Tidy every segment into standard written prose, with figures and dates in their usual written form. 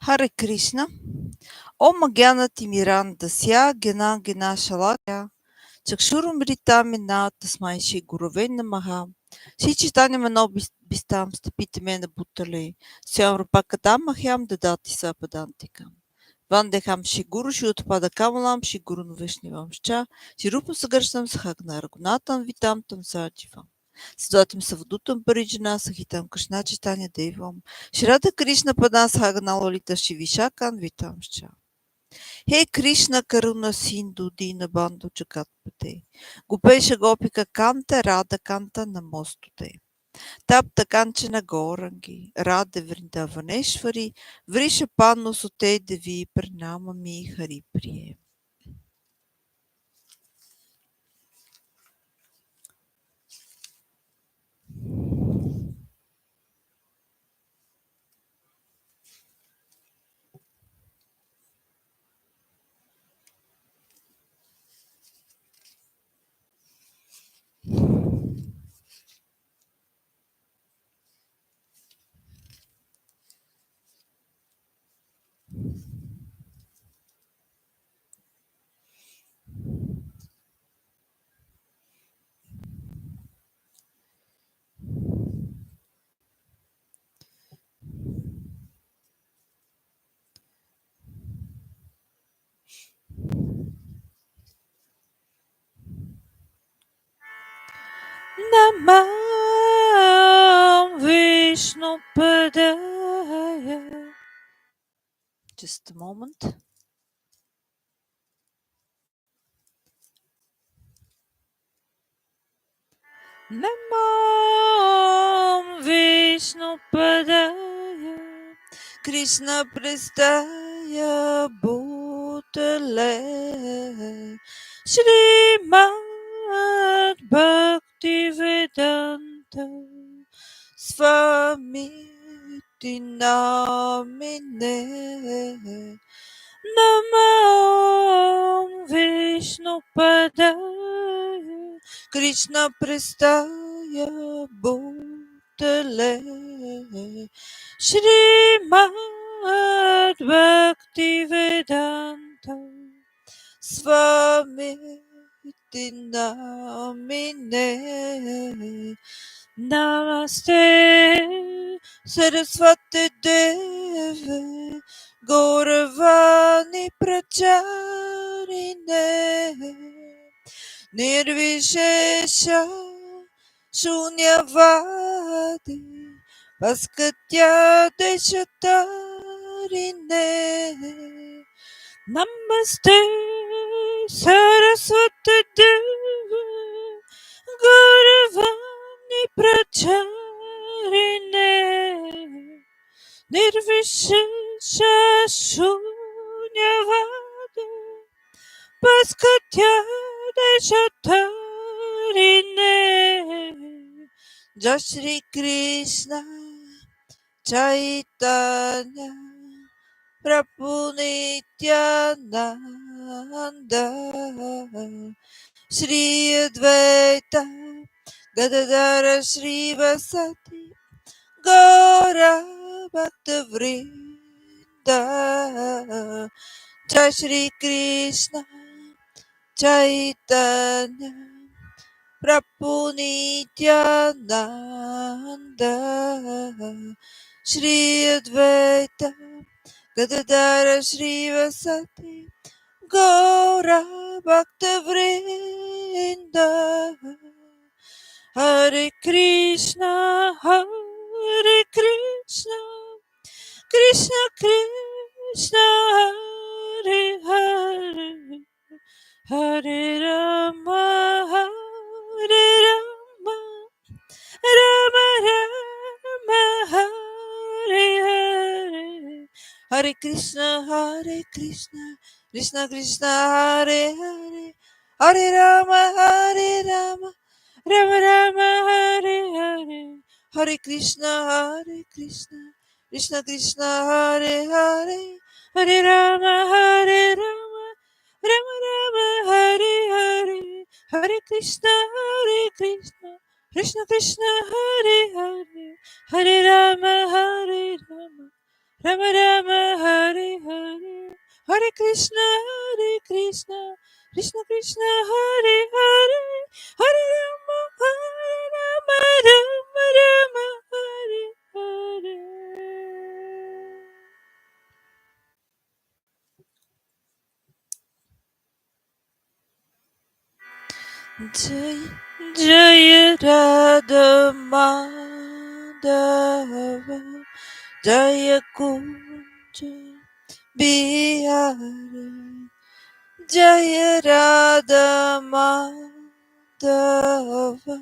Hare Krishna. Om Gyanati Mirandasya Gena Gena Shalakya Чакшурумритамина Тасмай Ши Гурове Намаха Ши Читани Мано Бистам Стъпите Мене Бутали Сям Рупакатам Махям Дадати Сападантикам Вандехам Шигуру Ши Отпада Камалам Шигуру Новешнивам Шча Ширупам Съгършнам Сахагна Рагунатам Витам Там Садживам Съдатим Савдутам Париджана Сахитам Кришна Читания Девам Ширата Кришна Падан Сахагна Лолита Шивишакан Витам Шча He Krishna Karuna Sindhu Dina Bandhu Jagatpate Gopesha Gopika Kanta Radha Kanta Namostute Tapta Kanchana Gaurangi Radha Vrindavaneshwari Vrisha Pannu Sute Devi Pranamami Hari Priye Namam Vishnu Padaya. Just a moment. Namam Vishnu Padaya Krishna Prestaya Bhutale Śrīmad Bhaktisiddhānta Swami Namine Namam Vishnu Padaya Krishna Prestaya Bhutale Śrīmad Bhaktisiddhānta Swami Namine Namaste Sarasvati Deve Gauravani Pracharine Nirvishesha Shunyavadi Paskatya Deshatarine Namaste Sarasvati Deva Gauravani Pracharine Nirvishesha Shunyavadi Paskatya Deshatarine Jai Shri Krishna Chaitanya Prabhu Nityananda Shri Advaita Gadadara Śrīvasati Gaura Bhakta Vrinda Jai Shri Krishna Chaitanya Prabhu Nityananda Shri Advaita Gadadara Śrīvasati Gaura Bhakta Vrinda Hare Krishna Krishna Krishna Hare Hare Hare Rama Rama Rama Hare Hare Hare Krishna Krishna Krishna Hare Hare Hare Rama Rama Rama Hare Hare Hare Krishna Krishna Krishna Hare Hare Hare Rama Rama Rama Hare Hare Hare Krishna Krishna Krishna Hare Hare Hare Rama Rama Rama Hare Hare, Hare Krishna, Krishna Krishna, Hare Hare, Hare Rama, Rama Rama, Hare Hare. Jai Jai Radha Madhava, Jaya Kunja Bihari, Jaya Radha Madhava,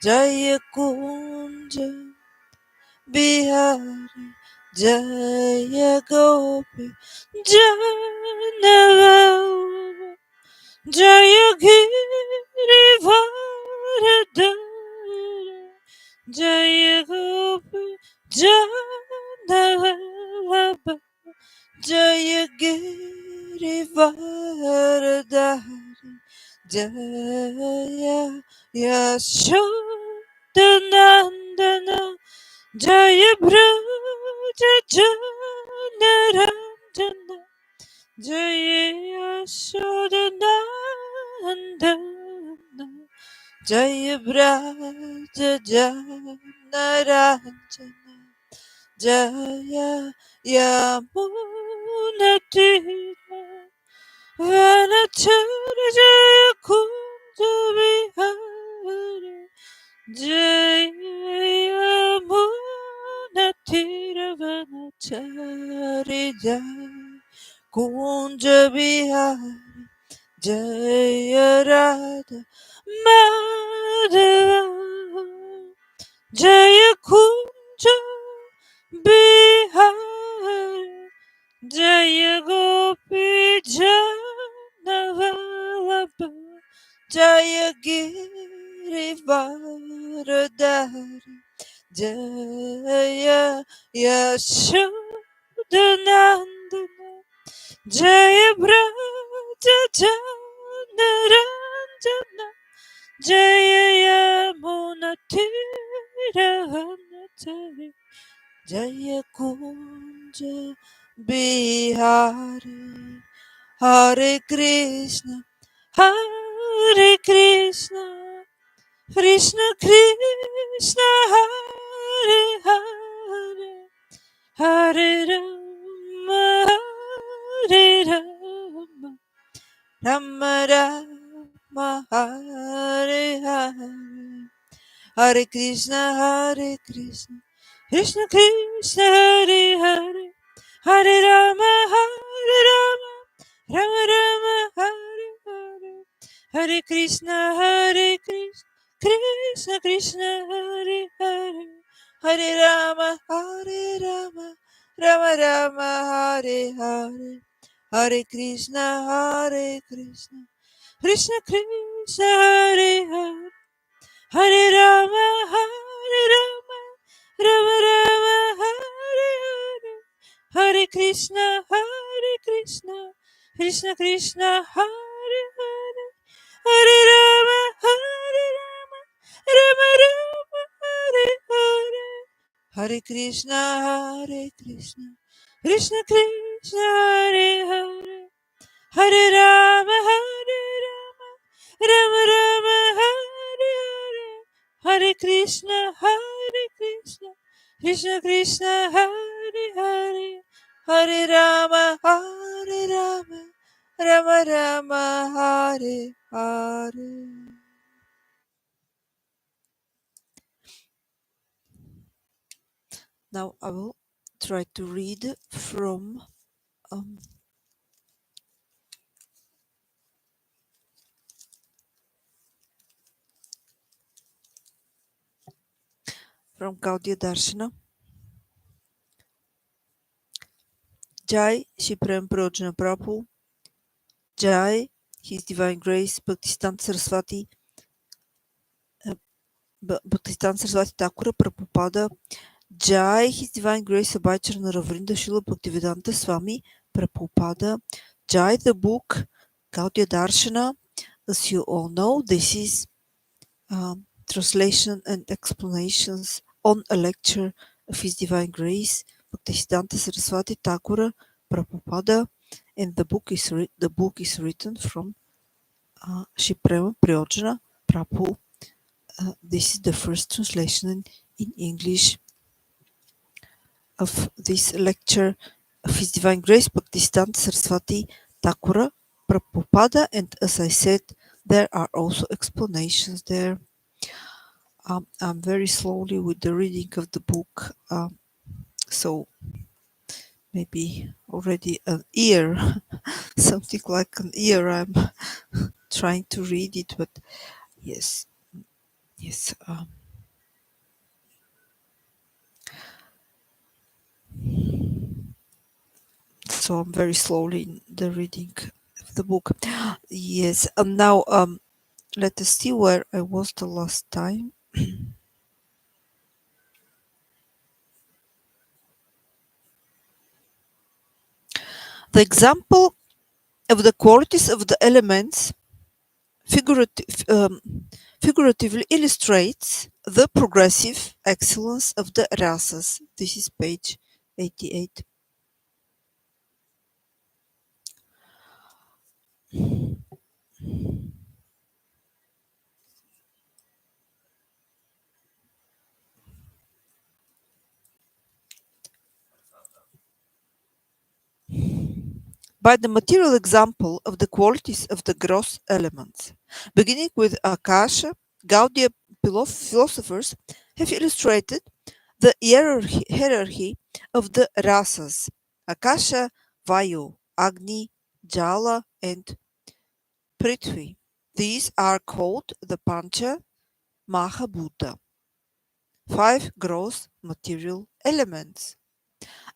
Jaya Kunja Bihari, Jaya Gopi Jahnava, Jaya Girivardhara, Jaya Gopi Jahnava, Jaya Girivardhara, Jaya Yashodanandana, Jaya Braja Janaranjana, Jaya Yashodanandana, Jaya Braja Janaranjana, Jaya Yamunatira, Vanachara Jaya Kunja Vihari, Jaya Yamunatira, Vanachari Jaya Kunja Vihari, Jaya Radha Madhava, Jaya Kunja Bihari, Jaya Gopi Jahnava, Jaya Girivardhari, Jaya Yashodanandana, Jaya Braja Janaranjana, Jaya Yamunatira, Jaya Kunja Bihari, Hare Krishna, Hare Krishna, Krishna Krishna, Hare Hare, Hare Rama, Hare Rama, Rama Rama, Hare Hare, Hare Krishna, Krishna Krishna, Hare Hare, Hare Rama, Rama Rama, Hare Hare, Hare Krishna, Krishna Krishna, Hare Hare, Hare Rama, Rama Rama, Hare Hare, Hare Krishna, Krishna Krishna, Hare Hare, Hare Rama, Rama Rama, Hare Hare, Hare Krishna, Krishna Krishna, Hare Hare, Hare Rama, Rama Rama, Hare Hare, Hare Krishna, Krishna Krishna, Hare Hare, Hare Rama, Rama Rama, Hare Hare, Hare Krishna, Krishna Krishna, Hare Hare, Hare Rama, Rama Rama, Hare Hare. Now I will try to read from Gaudiya Darsana. Jai Shri Prema Prayojana Prabhu, Jai His Divine Grace Bhaktisiddhānta Sarasvati, Bhaktisiddhānta Sarasvati Ṭhākura Prabhupāda, Jai His Divine Grace Abhayacharana Vrnda Śrīla Bhaktivedanta Swami Prabhupada, Jai the book Gaudiya Darsana. As you all know, this is translation and explanations on a lecture of His Divine Grace Bhaktisiddhānta Sarasvati Ṭhākura, Prabhupāda, and the book is written from Shri Prema Prayojana Prabhu. This is the first translation in English of this lecture of His Divine Grace Bhaktisiddhānta Sarasvati Ṭhākura Prabhupāda, and as I said, there are also explanations there. I'm very slowly with the reading of the book, so maybe already an year, something like an year I'm trying to read it, but yes. So I'm very slowly in the reading of the book. Yes, and now let us see where I was the last time. The example of the qualities of the elements figuratively illustrates the progressive excellence of the rasas. This is page 88. By the material example of the qualities of the gross elements. Beginning with Akasha, Gaudiya philosophers have illustrated the hierarchy of the rasas: Akasha, Vayu, Agni, Jala, and Prithvi. These are called the Pancha Mahabhuta, 5 gross material elements.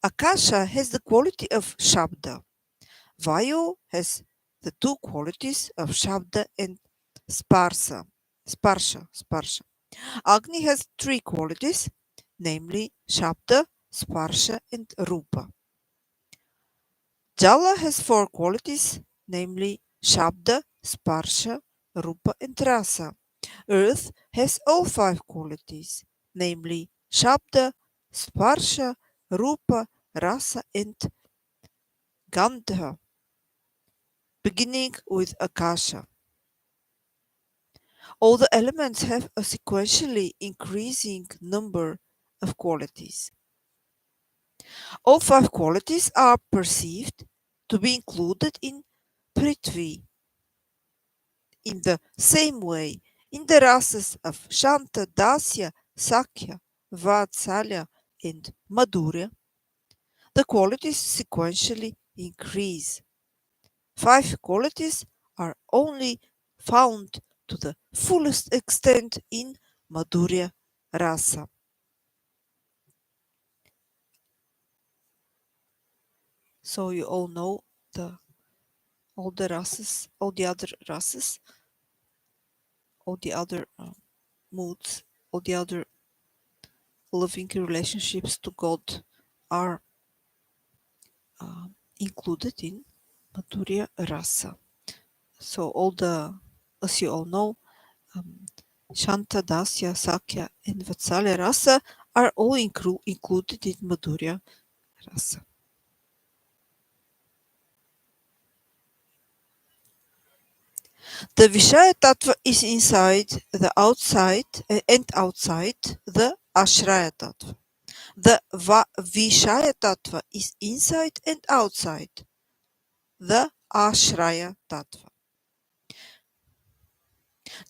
Akasha has the quality of Shabda. Vayu has the 2 qualities of Shabda and Sparsha. Agni has 3 qualities, namely Shabda, Sparsha, and Rupa. Jala has 4 qualities, namely Shabda, Sparsha, Rupa, and Rasa. Earth has all 5 qualities, namely Shabda, Sparsha, Rupa, Rasa, and Gandha, beginning with Akasha. All the elements have a sequentially increasing number of qualities. All 5 qualities are perceived to be included in Prithvi. In the same way, in the rasas of Shanta, Dasya, Sakya, Vatsalya, and Madhurya, the qualities sequentially increase. 5 qualities are only found to the fullest extent in Madhurya rasa. So you all know all the rasas, all the other rasas, all the other moods, all the other loving relationships to God are included in Madhurya rasa. So as you all know, Shanta, Dasya, Sakya, and Vatsalya rasa are all included in Madhurya rasa. The Vishaya Tattva is inside the outside and outside the Ashraya Tattva. The Vishaya Tattva is inside and outside the Ashraya Tattva.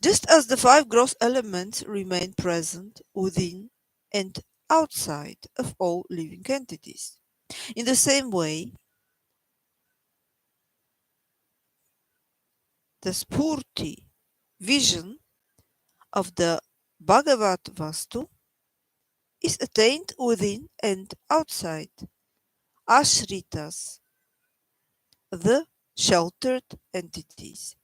Just as the 5 gross elements remain present within and outside of all living entities. In the same way, the Spurti vision of the Bhagavad Vastu is attained within and outside Ashritas, the sheltered entities.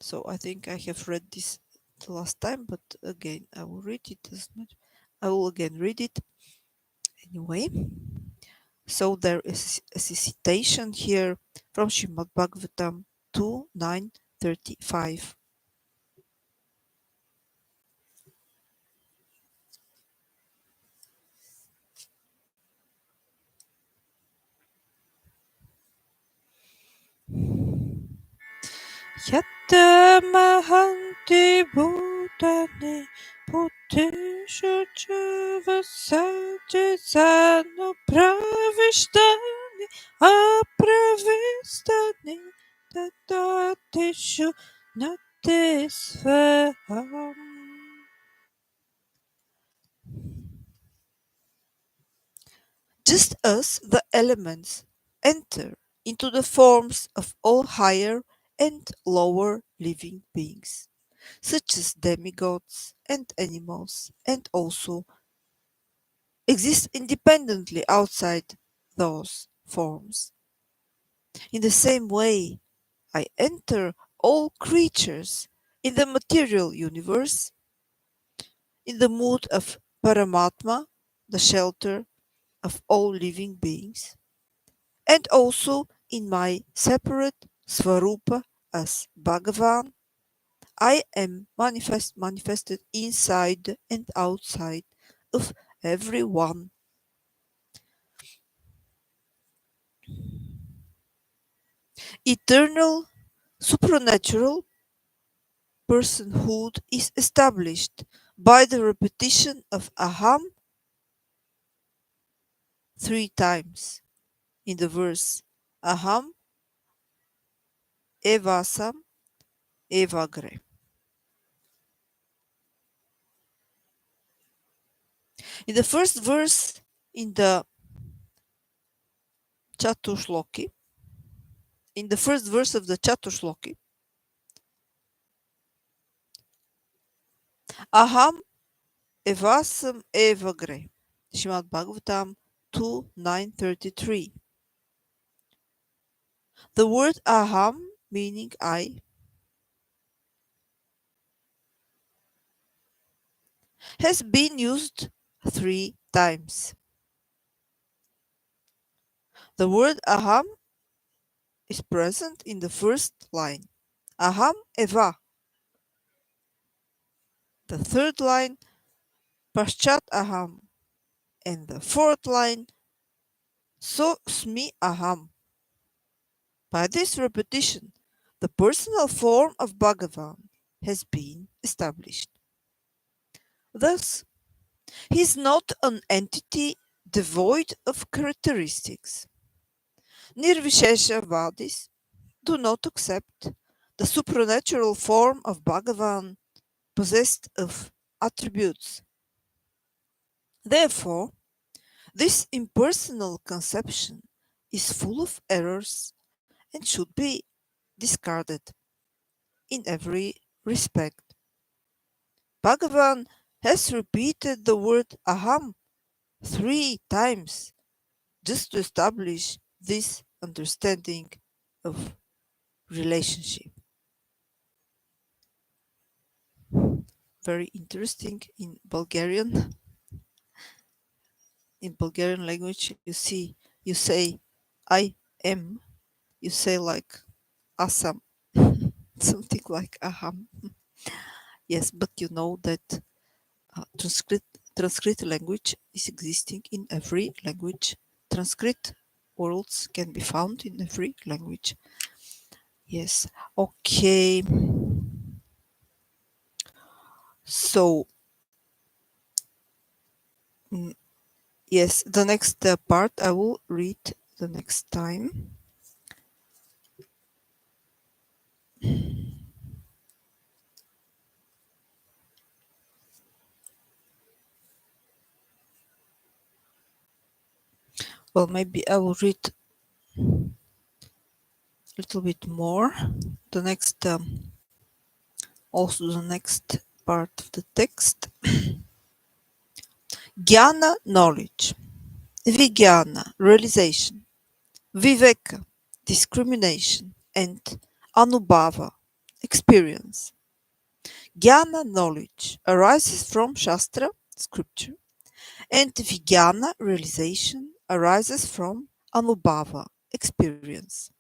So I think I have read this the last time, but again I will read it as much. I will again read it anyway. So there is a citation here from Srimad Bhagavatam 2:9-35. Yatamahanti Bhutani Bhutishu Vasajasanu Pravishtani Apravistani Tatatishu Natisvaham. Just as the elements enter into the forms of all higher and lower living beings, such as demigods and animals, and also exist independently outside those forms. In the same way, I enter all creatures in the material universe in the mood of Paramatma, the shelter of all living beings, and also in my separate Svarupa as Bhagavan. I am manifested inside and outside of everyone. Eternal, supernatural personhood is established by the repetition of Aham 3 times in the verse Aham Evasam Evagre. In the first verse in the Chatushloki, in the first verse of the Chatushloki, Aham Evasam Evagre, Srimad Bhagavatam 2:933. The word Aham, meaning I, has been used 3 times. The word Aham is present in the first line. Aham Eva. The third line, Paschat Aham. And the fourth line, So Smi Aham. By this repetition, the personal form of Bhagavan has been established. Thus, he is not an entity devoid of characteristics. Nirvisheshavadis do not accept the supernatural form of Bhagavan possessed of attributes. Therefore, this impersonal conception is full of errors and should be discarded in every respect. Bhagavan has repeated the word Aham 3 times just to establish this understanding of relationship. Very interesting in Bulgarian. In Bulgarian language, you say I am, you say like Asam, something like Aham. Yes, but you know that transcript language is existing in every language. Transcript words can be found in every language. Yes, okay. So, mm, yes, the next part I will read the next time. Well, maybe I will read a little bit more. The next, also the next part of the text. Jnana, knowledge. Vijnana, realization. Viveka, discrimination. And Anubhava, experience. Jnana, knowledge, arises from Shastra, scripture, and Vijnana, realization, arises from Anubhava, experience.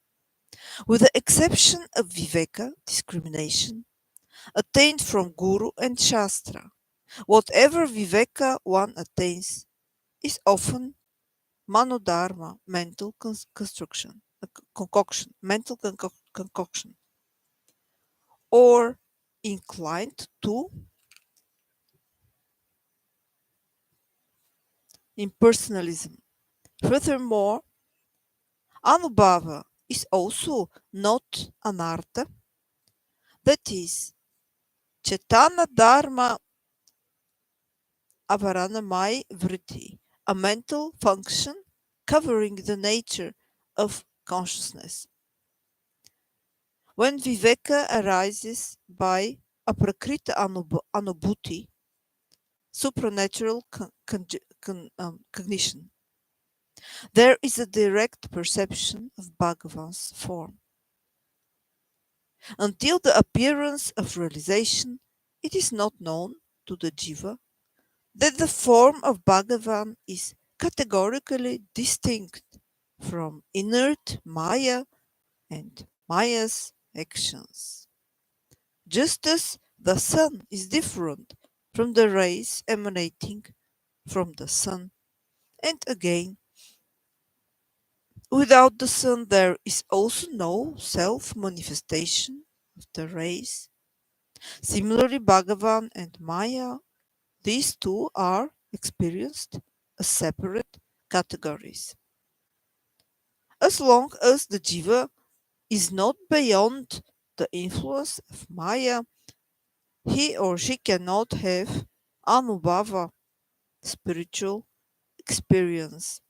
With the exception of Viveka, discrimination, attained from Guru and Shastra, whatever Viveka one attains is often Manodharma, mental construction, concoction, mental concoction. or inclined to impersonalism. Furthermore, Anubhava is also not anartha, that is, Chetana Dharma Avaranamai Vritti, a mental function covering the nature of consciousness. When Viveka arises by aprakrita anubhuti, supernatural cognition, there is a direct perception of Bhagavan's form. Until the appearance of realization, it is not known to the jiva that the form of Bhagavan is categorically distinct from inert Maya and Maya's actions. Just as the sun is different from the rays emanating from the sun, and again, without the sun there is also no self-manifestation of the rays. Similarly, Bhagavan and Maya, these two are experienced as separate categories. As long as the jiva is not beyond the influence of Maya, he or she cannot have anubhava, spiritual experience.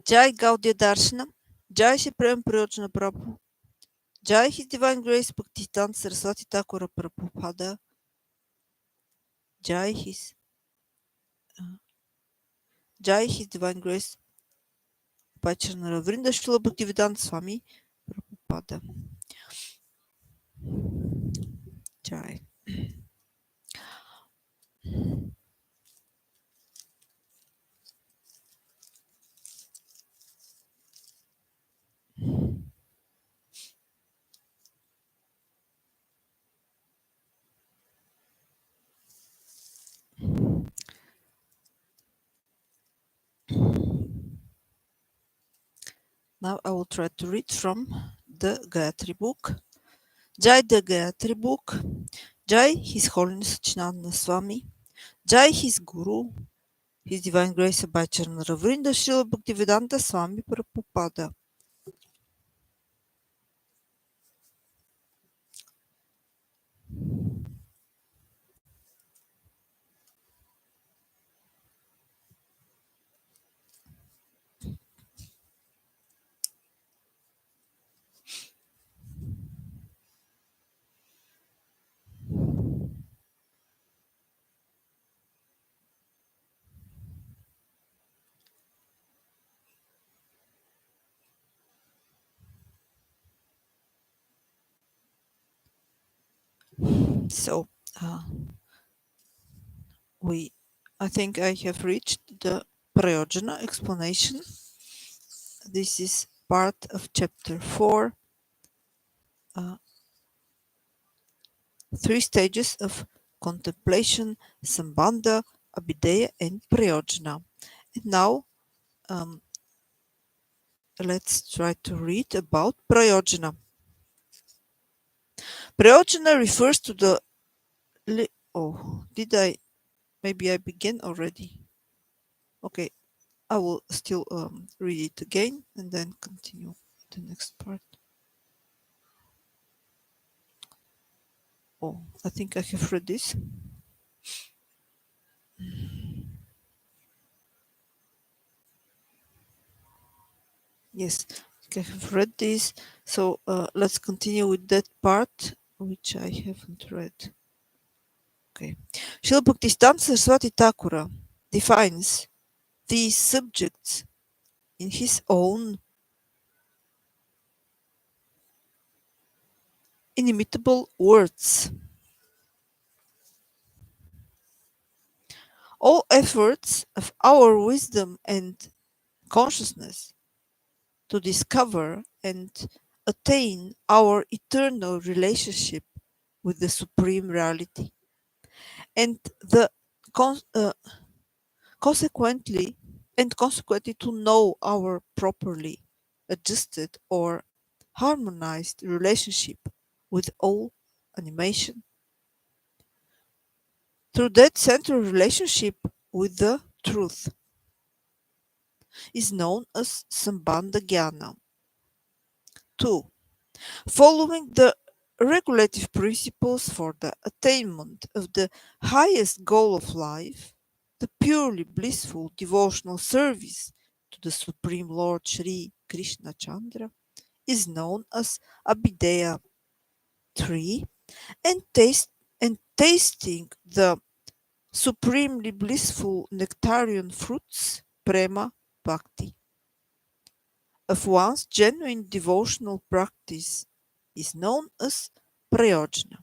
Jai Gaudiya Darsana, Jai Shri Prema Prayojana Prabhu, Jai His Divine Grace Bhaktisiddhānta Sarasvati Ṭhākur Prabhupāda, Jai His Divine Grace Bhaktisiddhānta Vrnda Śrīla Bhaktisiddhānta Swami Prabhupāda. Jai. Now I will try to read from the Gayatri book. Jai the Gayatri book, Jai His Holiness Satchidananda Swami, Jai His Guru, His Divine Grace Bhaktivinoda Vrnda Śrīla Bhaktisiddhānta Swami Prabhupāda. So, I think I have reached the Prayojana explanation. This is part of chapter 4, 3 stages of contemplation, Sambandha, Abhideya, and Prayojana. And now, let's try to read about Prayojana. Prayojana refers to the... Maybe I began already. Okay, I will still read it again and then continue the next part. Oh, I think I have read this. Yes, I have read this. So let's continue with that part which I haven't read. Okay. Śrīla Bhaktisiddhānta Sarasvati Ṭhākura defines these subjects in his own inimitable words. All efforts of our wisdom and consciousness to discover and attain our eternal relationship with the Supreme Reality. And the con- uh, consequently consequently to know our properly adjusted or harmonized relationship with all animation. Through that central relationship with the truth is known as Sambandha Jnana. 2. Following the regulative principles for the attainment of the highest goal of life, the purely blissful devotional service to the Supreme Lord Sri Krishna Chandra is known as Abhideya. 3. And, and tasting the supremely blissful nectarian fruits, Prema Bhakti, of one's genuine devotional practice is known as Prayojana.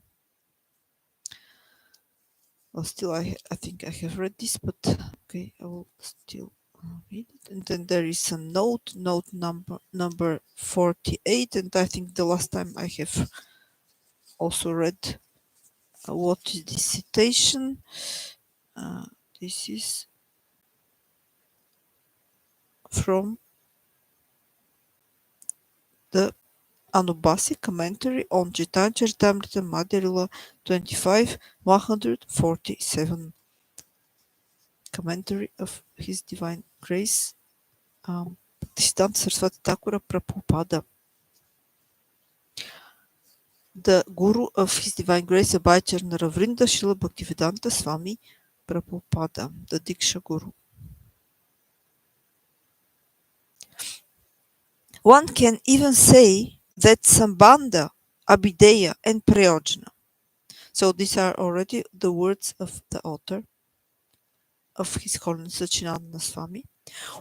Well, still, I think I have read this, but okay, I will still read it. And then there is a note number 48, and I think the last time I have also read what is this citation. This is from the Anubhasi commentary on Chaitanya Charitamrita Madhya Lila 25, 147. Commentary of His Divine Grace, Bhaktisiddhānta Sarasvatī Ṭhākura Prabhupāda. The Guru of His Divine Grace Abhayacharana Vrnda Śrīla Bhaktisiddhānta Swami Prabhupāda, the Diksha Guru. One can even say that Sambandha, Abhideya, and Prayojana. So these are already the words of the author of His Holiness Sachinandana Swami.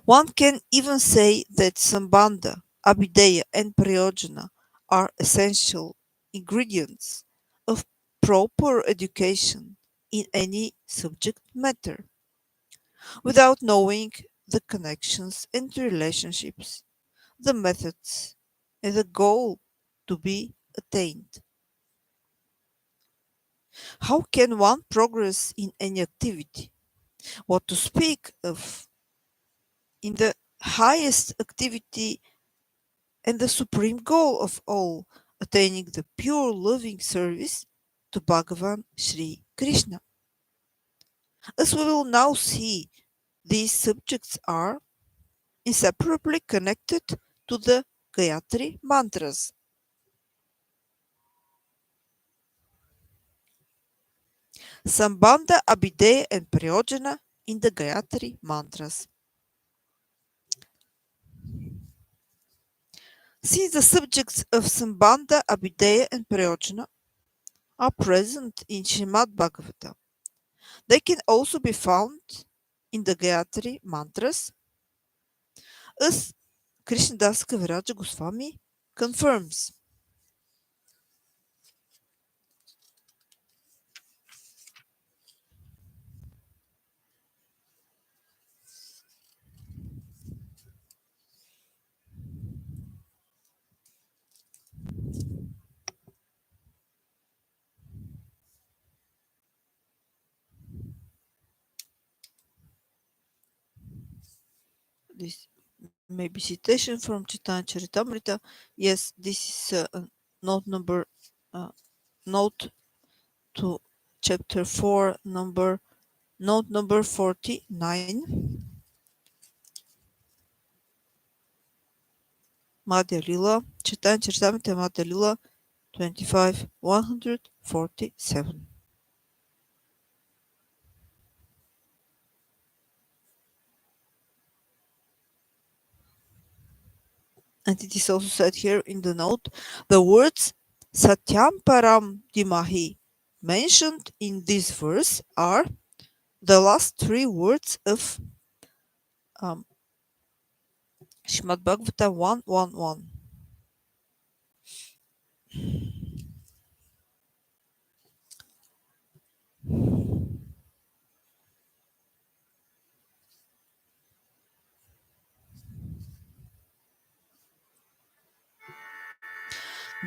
One can even say that Sambandha, Abhideya, and Prayojana are essential ingredients of proper education in any subject matter. Without knowing the connections and relationships, the methods, and the goal to be attained, how can one progress in any activity? What to speak of in the highest activity and the supreme goal of all, attaining the pure loving service to Bhagavan Sri Krishna. As we will now see, these subjects are inseparably connected to the Gayatri mantras. Sambandha, Abhideya, and Prayojana in the Gayatri mantras. Since the subjects of Sambandha, Abhideya, and Prayojana are present in Srimad Bhagavatam, they can also be found in the Gayatri mantras, as Krishnadas Kaviraja Goswami confirms. This may be citation from Chaitanya Charitamrita. Yes, this is note number note to chapter 4, note number 49. Madhya Lila, Chaitanya Charitamrita Madhya Lila 25, 147. And it is also said here in the note, the words Satyam Param Dimahi mentioned in this verse are the last three words of Srimad Bhagavatam 1:1:1.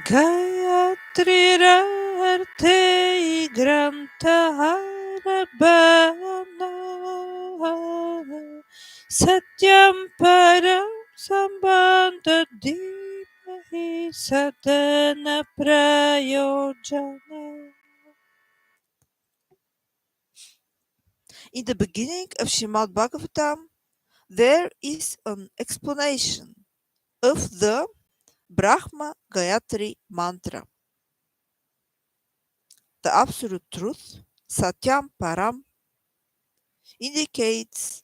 Gayatri rarte grantharabana satyam param sambandha dhimahi sadhana prayojana. In the beginning of Srimad Bhagavatam, there is an explanation of the Brahma Gayatri mantra. The absolute truth, Satyam Param, indicates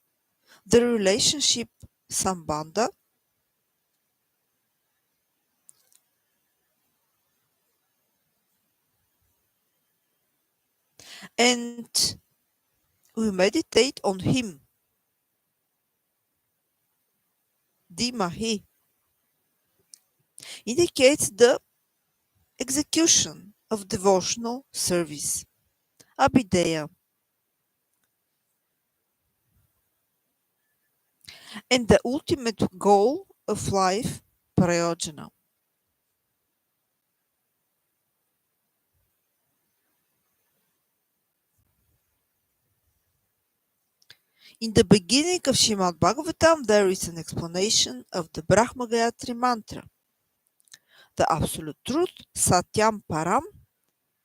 the relationship Sambandha and we meditate on him, Dimahi, indicates the execution of devotional service, Abhideya, and the ultimate goal of life, Prayojana. In the beginning of Srimad Bhagavatam, there is an explanation of the Brahma Gayatri mantra. The absolute truth, Satyam Param,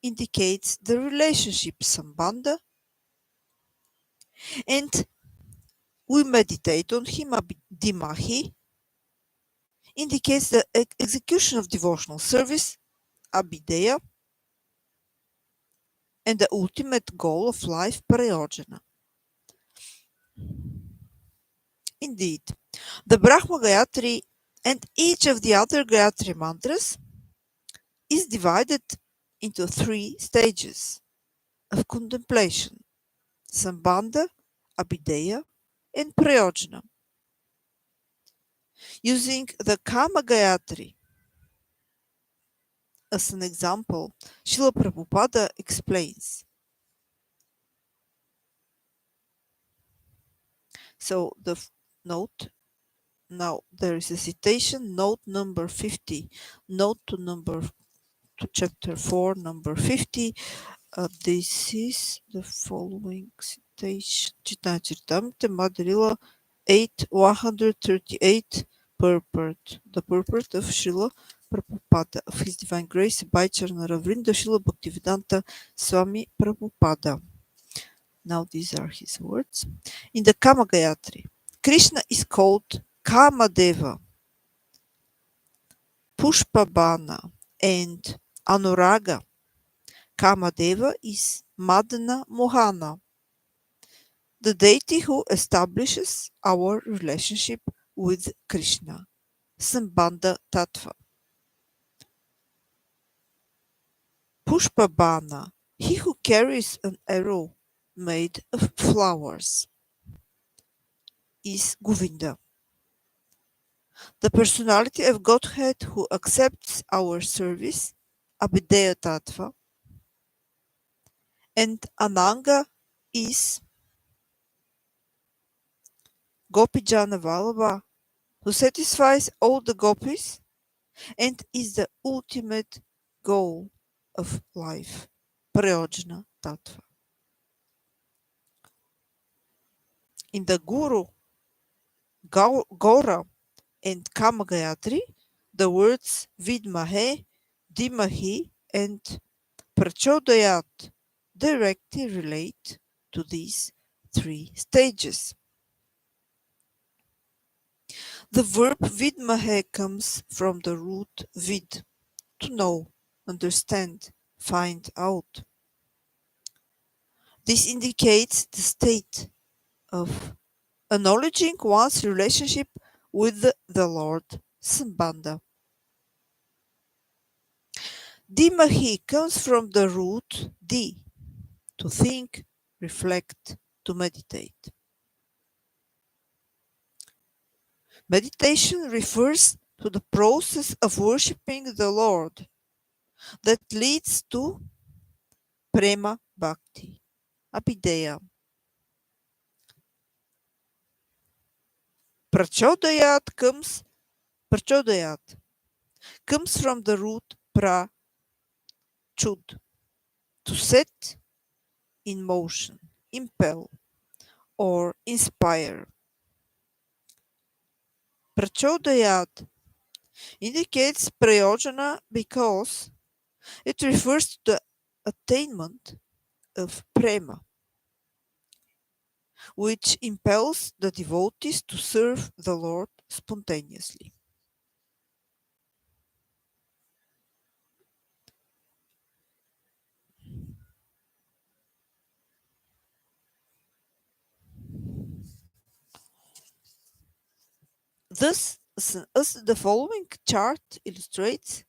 indicates the relationship Sambandha, and we meditate on him, Dimahi, indicates the execution of devotional service, Abhideya, and the ultimate goal of life, Prayojana. Indeed, the Brahma Gayatri and each of the other Gayatri mantras is divided into 3 stages of contemplation, Sambandha, Abhideya, and Prayojana. Using the Kama Gayatri as an example, Srila Prabhupāda explains. So the note, now there is a citation, note number 50, note to chapter 4, number 50. This is the following citation. Читайте, Madrila 8, 138, purport. The purport of Srila Prabhupada, of His Divine Grace by Charnara Vrnda Srila Bhaktisiddhānta Swami Prabhupada. Now these are his words. In the Kama Gayatri, Krishna is called Kamadeva, Pushpabana, and Anuraga. Kamadeva is Madana Mohana, the deity who establishes our relationship with Krishna, Sambandha Tattva. Pushpabana, he who carries an arrow made of flowers, is Govinda, the personality of Godhead who accepts our service, Abhideya Tattva, and Ananga is Gopijana Vallabha, who satisfies all the gopis and is the ultimate goal of life, Prayojana Tattva. In the Guru, Gaura, and Kama Gayatri, the words Vidmahe, Dimahi, and Prachodayat directly relate to these 3 stages. The verb Vidmahe comes from the root vid, to know, understand, find out. This indicates the state of acknowledging one's relationship with the Lord, Sambandha. Dimahi comes from the root di, to think, reflect, to meditate. Meditation refers to the process of worshipping the Lord that leads to Prema Bhakti, Abhideya. Prachodayat comes from the root pra chud, to set in motion, impel, or inspire. Prachodayat indicates Prayojana because it refers to the attainment of Prema, which impels the devotees to serve the Lord spontaneously. Thus, as the following chart illustrates,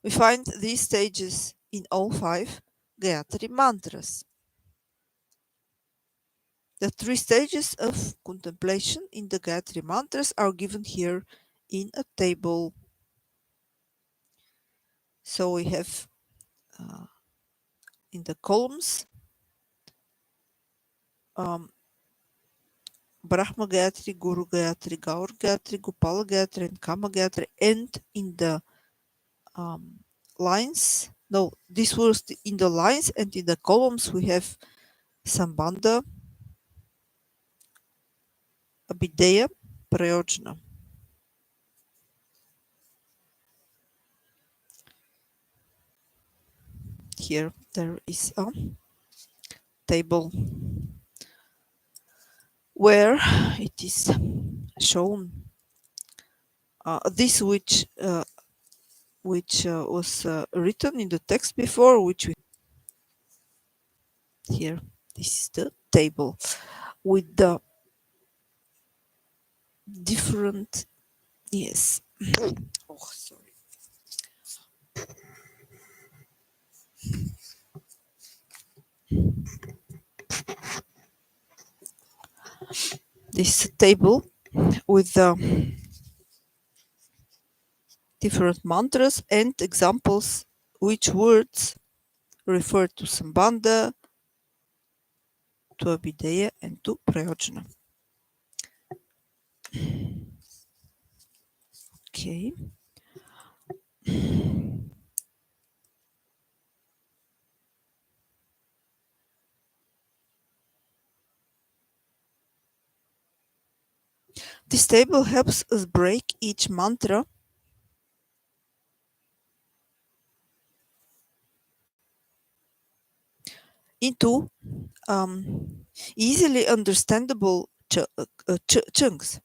we find these stages in all 5 Gayatri mantras. The 3 stages of contemplation in the Gayatri mantras are given here in a table. So we have in the columns Brahma Gayatri, Guru Gayatri, Gaur Gayatri, Gopala Gayatri, and Kama Gayatri, and in the lines, no, this was in the lines, and in the columns we have Sambandha, Abhideya, Prayojana. Here there is a table where it is shown this which was written in the text before, which we here. This is the table with the different, yes. Oh, sorry. This table with the different mantras and examples which words refer to Sambandha, to Abhideya, and to Prayojana. Okay. This table helps us break each mantra into easily understandable chunks.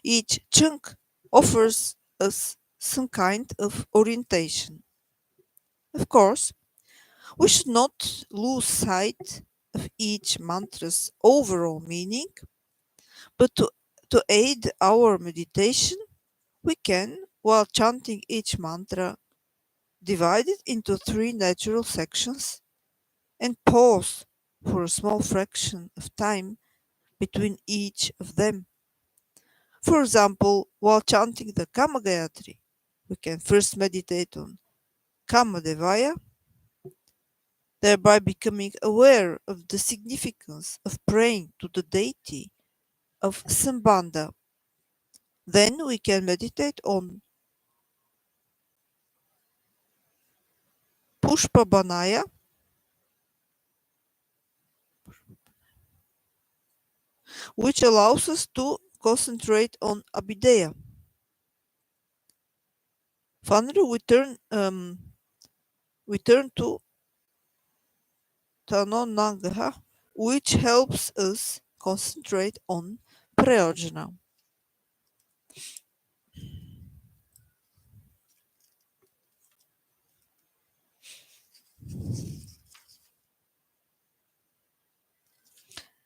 Each chunk offers us some kind of orientation. Of course, we should not lose sight of each mantra's overall meaning, but to aid our meditation, we can, while chanting each mantra, divide it into 3 natural sections and pause for a small fraction of time between each of them. For example, while chanting the Kama Gayatri, we can first meditate on Kama Devaya, thereby becoming aware of the significance of praying to the deity of Sambandha. Then we can meditate on Pushpabanaya, which allows us to concentrate on Abhideya. Finally, we turn to Tanonangaha, which helps us concentrate on Prayojana.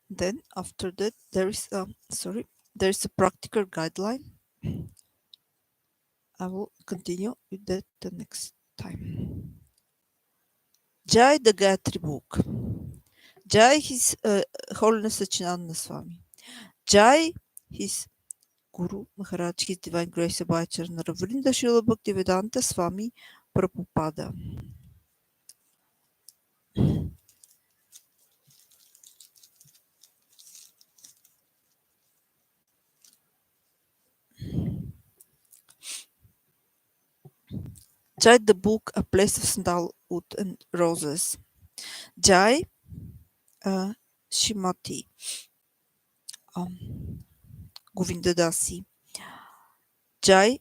Then after that there is a practical guideline. I will continue with that the next time. Jai the Gayatri book. Jai His Holiness Sachinanda Swami. Jai His Guru Maharaj, His Divine Grace Abhayacharana Vrnda Śrīla Bhaktisiddhānta Swami Prabhupāda. Jai the book, A Place of Sandalwood and Roses. Jai Shrimati Govinda Dasi. Jai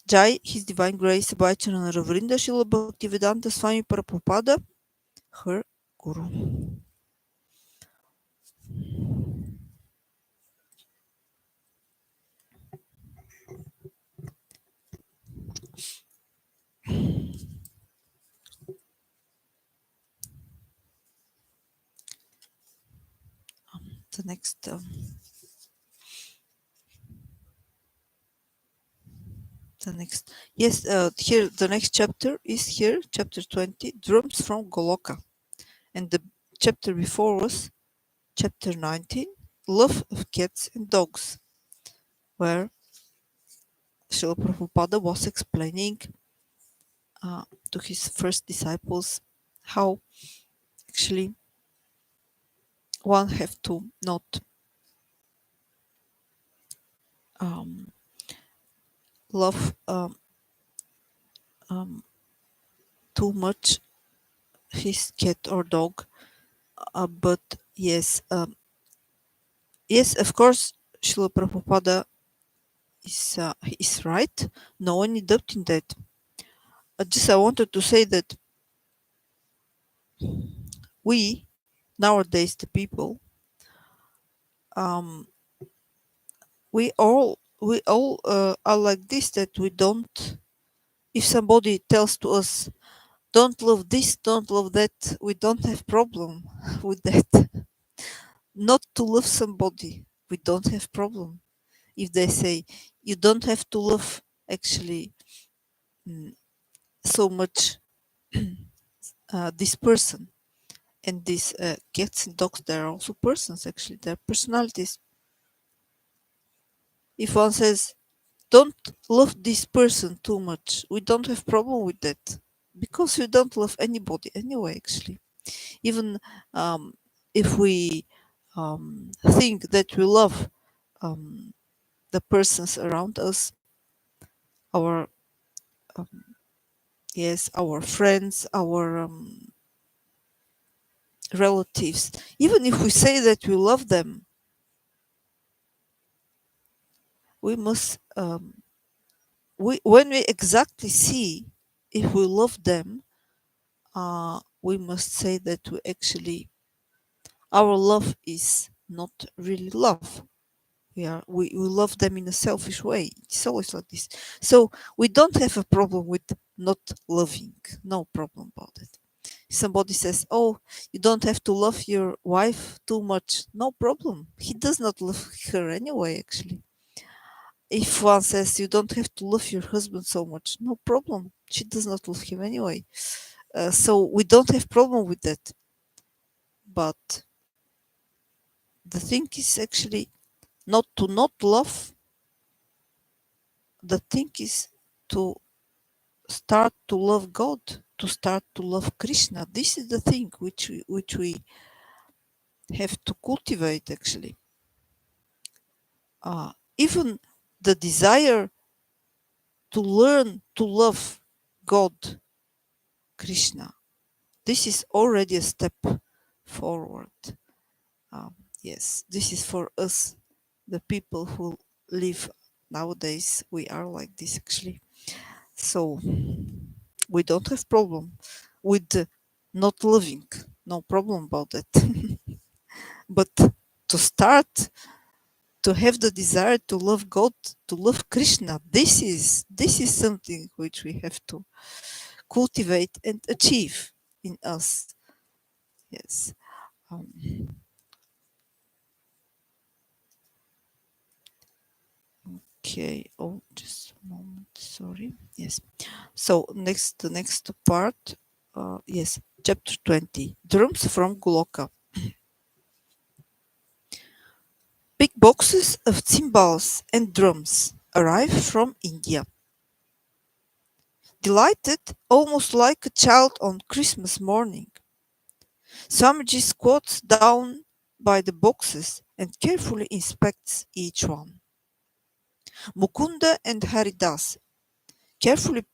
Jai, His Divine Grace Bhaicharan Vrnda Śrīla Bhaktisiddhānta Swami Prabhupāda, her Guru. The next here the next chapter is here, chapter 20, Drums from Goloka, and the chapter before was chapter 19, Love of Cats and Dogs, where Srila Prabhupada was explaining to his first disciples how actually one have to not love too much his cat or dog, but yes, of course, Srila Prabhupada is right. No any doubt in that. Just I wanted to say that we nowadays the people, we all are like this, that we don't. If somebody tells to us, "Don't love this, don't love that," we don't have problem with that. Not to love somebody, we don't have problem. If they say you don't have to love actually so much this person, and these cats and dogs, they're also persons, actually they're personalities. If one says don't love this person too much, we don't have problem with that, because we don't love anybody anyway, actually. Even if we think that we love the persons around us, our our friends, our relatives, even if we say that we love them, we must when we exactly see if we love them, we must say that our love is not really love. We love them in a selfish way. It's always like this. So we don't have a problem with not loving. No problem about it. If somebody says, "Oh, you don't have to love your wife too much," no problem. He does not love her anyway, actually. If one says you don't have to love your husband so much, no problem. She does not love him anyway. So we don't have problem with that. But the thing is actually not to not love. The thing is to start to love God, to start to love Krishna. This is the thing which we have to cultivate, actually. Even the desire to learn to love God, Krishna, this is already a step forward. Yes, this is for us, the people who live nowadays. We are like this, actually. So we don't have problem with not loving. No problem about that. But to start to have the desire to love God, to love Krishna, this is something which we have to cultivate and achieve in us. Yes. Okay. Oh, just a moment. Sorry. Yes. So the next part. Yes. Chapter 20. Drums from Goloka. Big boxes of cymbals and drums arrive from India. Delighted, almost like a child on Christmas morning, Swamiji squats down by the boxes and carefully inspects each one. Mukunda and Haridas carefully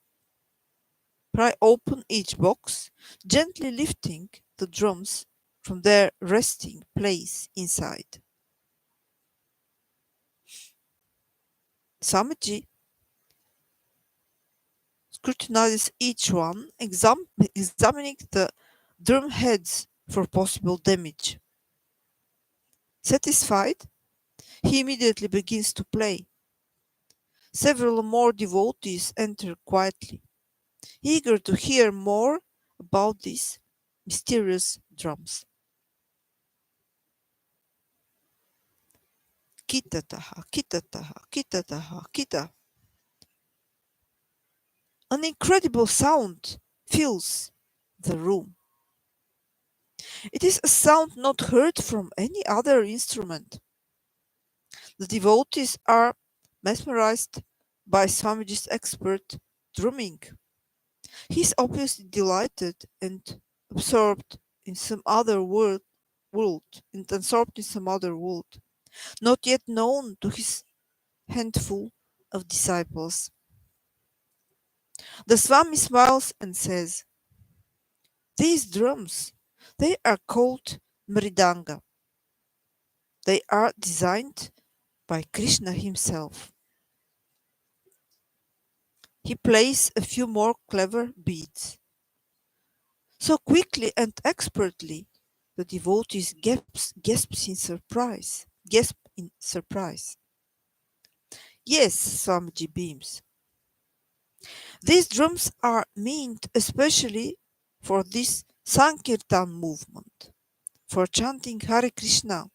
pry open each box, gently lifting the drums from their resting place inside. Swamiji scrutinizes each one, examining the drum heads for possible damage. Satisfied, he immediately begins to play. Several more devotees enter quietly, eager to hear more about these mysterious drums. Kitataha, kitataha, kitataha, kita. An incredible sound fills the room. It is a sound not heard from any other instrument. The devotees are mesmerized by Swamiji's expert drumming. He is obviously delighted and absorbed in some other world, not yet known to his handful of disciples. The Swami smiles and says, "These drums, they are called mridanga. They are designed by Krishna himself." He plays a few more clever beats. So quickly and expertly, the devotees gasp in surprise. Yes, Swamiji beams. These drums are meant especially for this Sankirtan movement, for chanting Hare Krishna,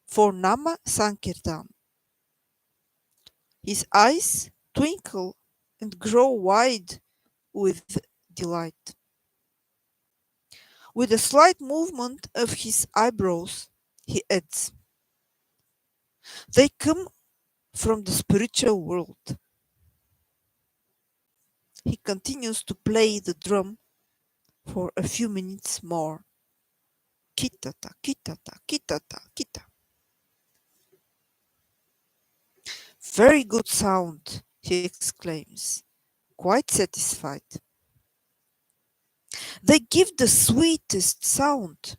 for Nama Sankirtan. His eyes twinkle and grow wide with delight. With a slight movement of his eyebrows, he adds, "They come from the spiritual world." He continues to play the drum for a few minutes more. Kitata, kitata, kitata, kita. "Very good sound," he exclaims, quite satisfied. "They give the sweetest sound.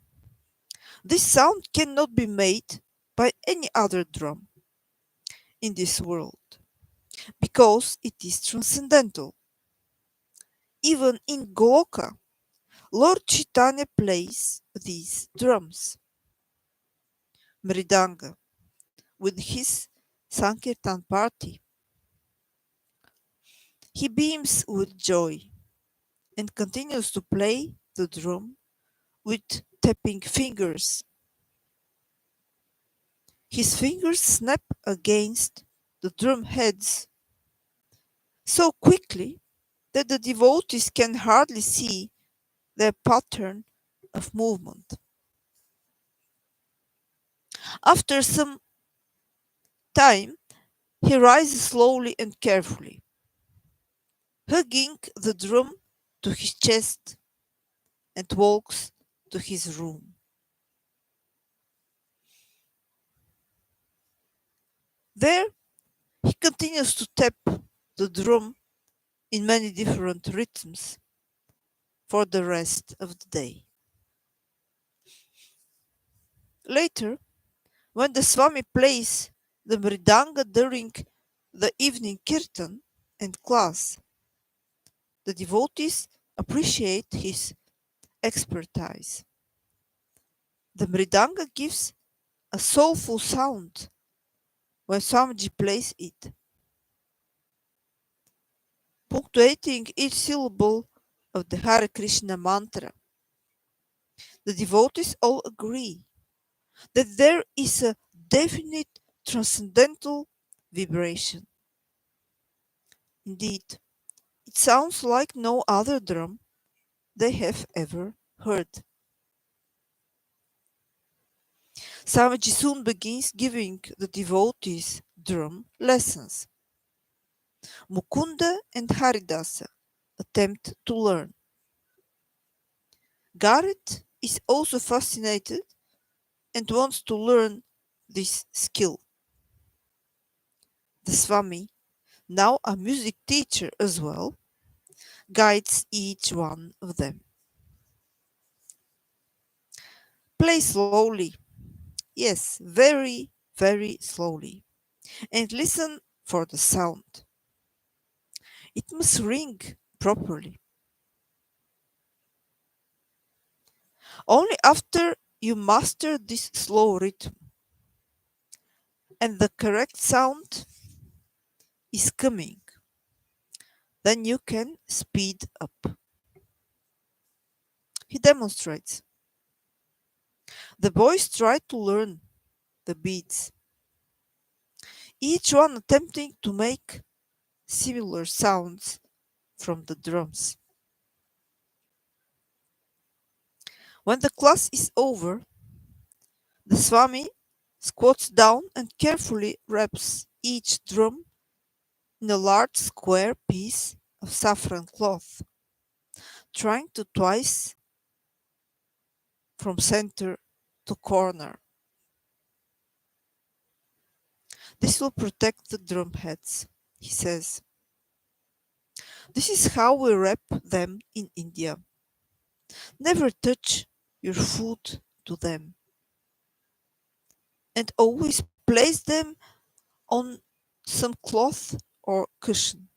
This sound cannot be made by any other drum in this world, because it is transcendental. Even in Goloka, Lord Chaitanya plays these drums, mridanga, with his Sankirtan party. He beams with joy and continues to play the drum with tapping fingers. His fingers snap against the drum heads so quickly that the devotees can hardly see their pattern of movement. After some time, he rises slowly and carefully, hugging the drum to his chest, and walks to his room. There, he continues to tap the drum in many different rhythms for the rest of the day. Later, when the Swami plays the mridanga during the evening kirtan and class, the devotees appreciate his expertise. The mridanga gives a soulful sound when Swamiji plays it, punctuating each syllable of the Hare Krishna mantra. The devotees all agree that there is a definite transcendental vibration. Indeed, it sounds like no other drum they have ever heard. Swamiji soon begins giving the devotees drum lessons. Mukunda and Haridasa attempt to learn. Garrett is also fascinated and wants to learn this skill. The Swami, now a music teacher as well, guides each one of them. Play slowly, yes, very, very slowly, and listen for the sound. It must ring properly. Only after you master this slow rhythm and the correct sound is coming, then you can speed up. He demonstrates. The boys try to learn the beats, each one attempting to make similar sounds from the drums. When the class is over, the Swami squats down and carefully wraps each drum in a large square piece of saffron cloth, trying to twist from center to corner. This will protect the drum heads, he says. This is how we wrap them in India. Never touch your foot to them, and always place them on some cloth or cushion.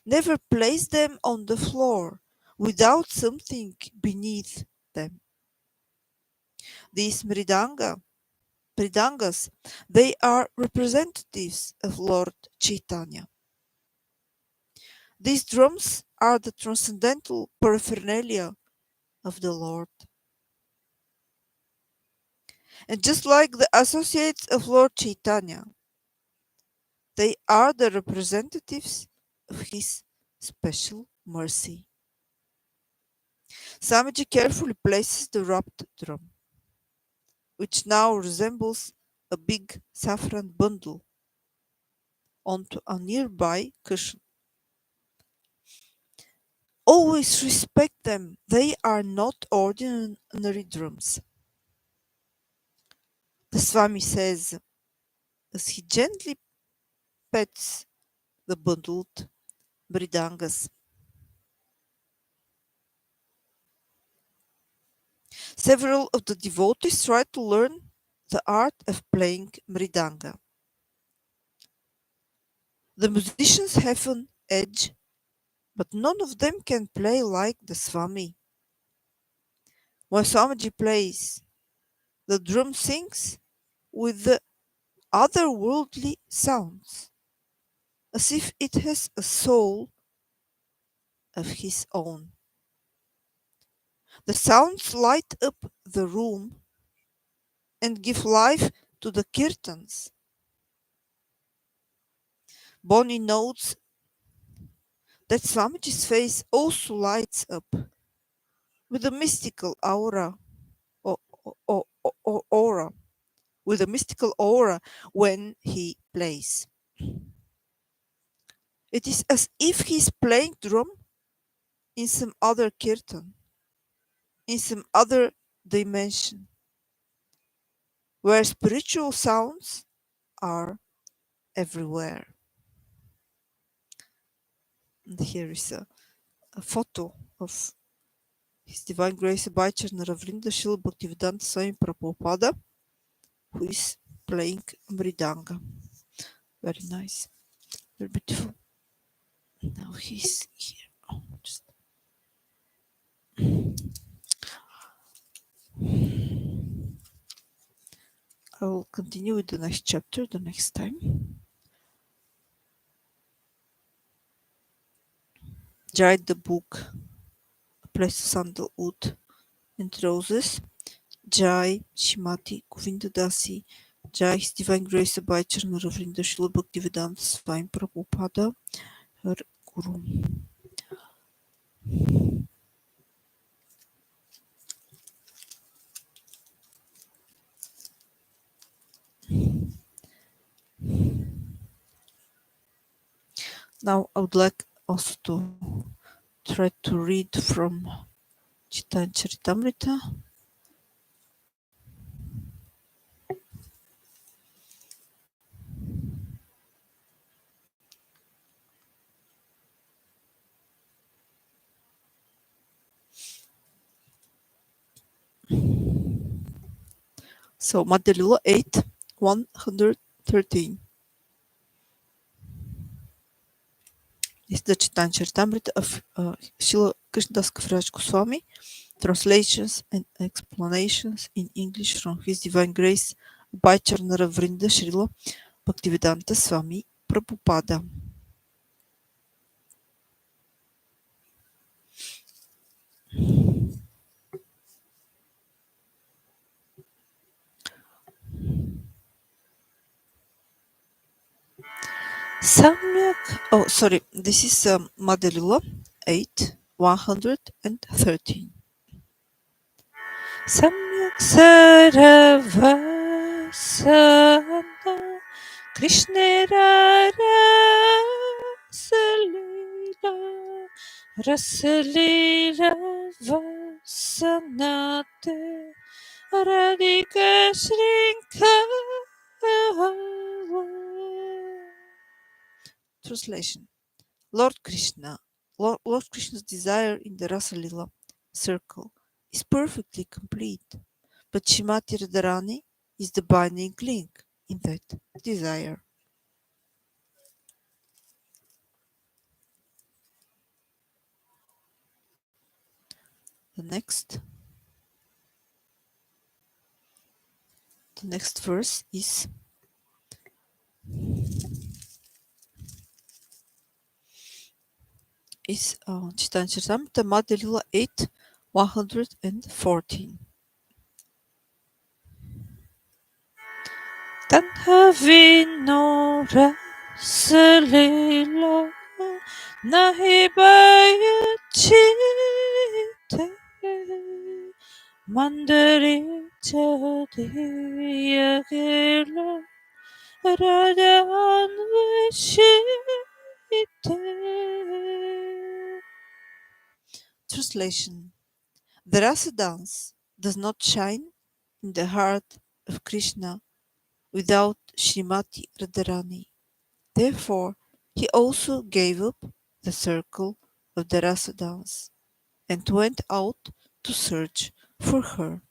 Never place them on the floor without something beneath them. These mridangas, they are representatives of Lord Chaitanya. These drums are the transcendental paraphernalia of the Lord. And just like the associates of Lord Chaitanya, they are the representatives of his special mercy. Swamiji carefully places the wrapped drum, which now resembles a big saffron bundle, onto a nearby cushion. Always respect them. They are not ordinary drums. The Swami says as he gently pets the bundled mridangas. Several of the devotees try to learn the art of playing mridanga. The musicians have an edge, but none of them can play like the Swami. When Swamiji plays, the drum sings with the otherworldly sounds, as if it has a soul of his own. The sounds light up the room and give life to the kirtans. Bonnie notes that Swamiji's face also lights up with a mystical aura, or, aura, with a mystical aura when he plays. It is as if he's playing drum in some other kirtan, in some other dimension, where spiritual sounds are everywhere. And here is a photo of His Divine Grace Bhaichana Vrnda Śrīla Bhaktisiddhānta Swami Prabhupāda, who is playing mridanga. Very nice, very beautiful. Now he's here. Oh, just I will continue with the next chapter the next time. Dried the book, a place of sandalwood and roses. Jai Shrimati Govinda Dasi, Jai His Divine Grace Bhaichana Vrnda Śrīla Bhaktisiddhānta Swami Prabhupāda, her Guru. Now I would like also to try to read from Читаем Чаритамрита. So, Madhya 8, 113. Is the Chaitanya Charitamrita of Srila Krishnadas Kaviraj Goswami, translations and explanations in English from His Divine Grace by Charnara Vrnda Śrīla Bhaktisiddhānta Swami Prabhupāda. This is Madhya 8, 113. Samyak Saravasana Krishna Rasalila Vasanate Radhika Shrinkava. Translation. Lord Krishna's desire in the Rasalila circle is perfectly complete, but Shrimati Radharani is the binding link in that desire. The next verse is Chaitanya Charitamrita, Madhya Lila 8, 114. Tanha vino rasalila nahi bayachite mandari chadiya gela Radha anveshite. Translation. The rasa dance does not shine in the heart of Krishna without Srimati Radharani. Therefore, he also gave up the circle of the rasa dance and went out to search for her.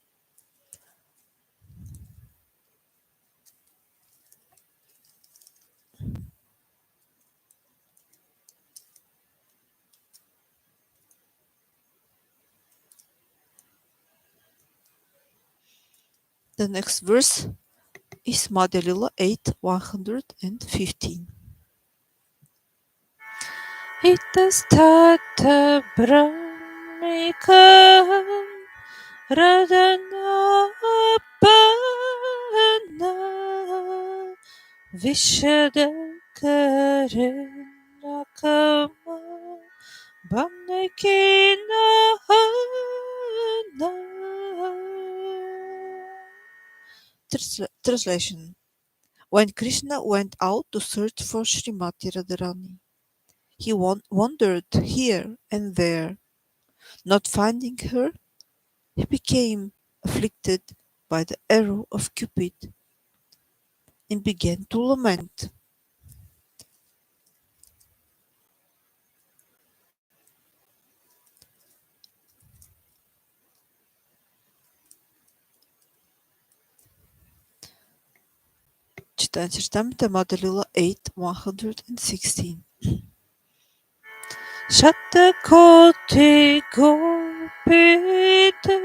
The next verse is Madhya Lila 8, 115. Itastata brahmikam radanapana vishadakarena kama bhamnakina hana. Translation. When Krishna went out to search for Srimati Radharani, he wandered here and there. Not finding her, he became afflicted by the arrow of Cupid and began to lament. Chaitanya Charitamrita, Madhya Lila 8, 116. Shatakoti gopite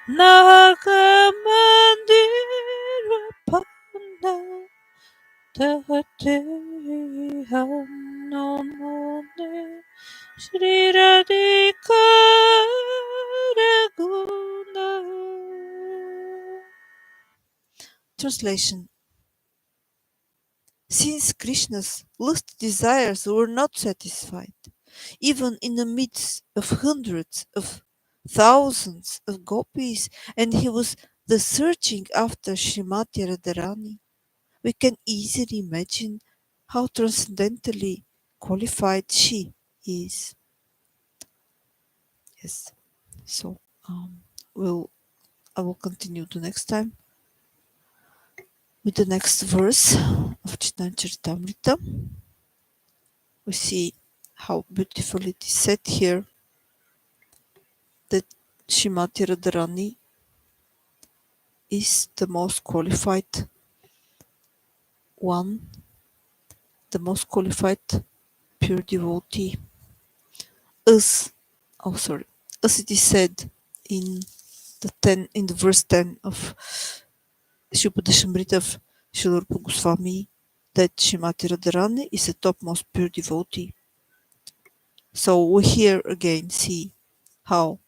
Nagamandira Panda Tahate Hanomane Shri Radhika Raguna. Translation. Since Krishna's lust desires were not satisfied, even in the midst of hundreds of thousands of gopis, and he was the searching after Srimati Radharani, we can easily imagine how transcendently qualified she is. Yes. So I will continue the next time with the next verse of Chaitanya Charitamrita. We see how beautifully it is said here that Srimati Radharani is the most qualified one, the most qualified pure devotee. As it is said in the verse 10 of Shupadeshamrita of Srila Rupa Goswami, that Srimati Radharani is the topmost pure devotee. So we here again see how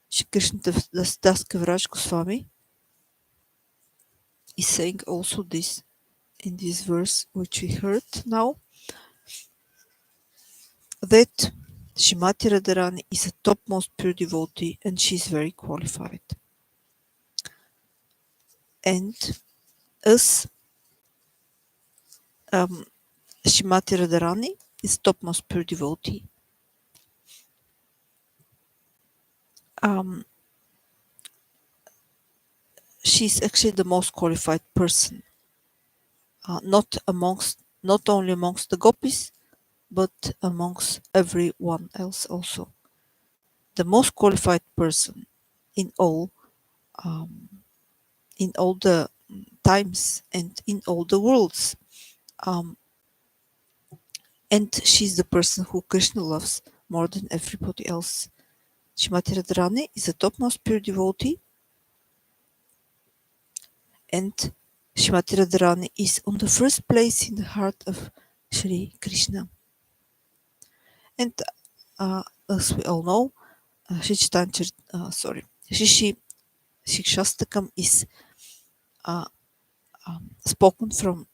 Shri Krishna Das Kaviraj Goswami is saying also this in this verse which we heard now, that Srimati Radharani is the topmost pure devotee and she is very qualified. And as Srimati Radharani is topmost pure devotee, she's actually the most qualified person, not only amongst the gopis, but amongst everyone else also. The most qualified person in all the times and in all the worlds. And she's the person who Krishna loves more than everybody else. Srimati Radharani is the topmost pure devotee, and Srimati Radharani is on the first place in the heart of Shri Krishna. And as we all know, Shri Shikshastakam is spoken from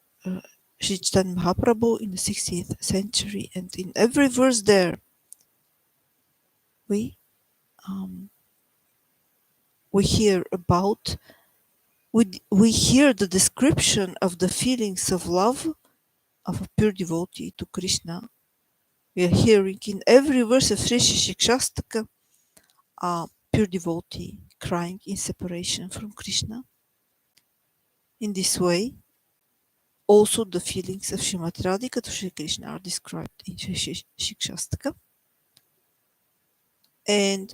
Shri Chaitanya Mahaprabhu in the 16th century, and in every verse there we hear about we hear the description of the feelings of love of a pure devotee to Krishna. We are hearing in every verse of Sri Shikshastaka a pure devotee crying in separation from Krishna. In this way, also the feelings of Srimati Radhika to Sri Krishna are described in Sri Shikshastaka. And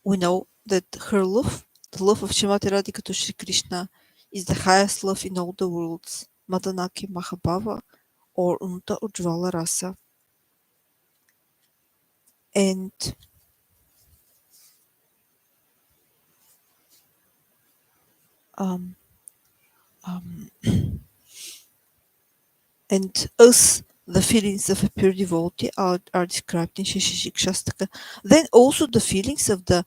we know that her love, the love of Srimati Radhika to Sri Krishna, is the highest love in all the worlds, Madanaki Mahabhava, or Unta Ujvala Rasa. And and as the feelings of a pure devotee are described in Shikshastaka, then also the feelings of the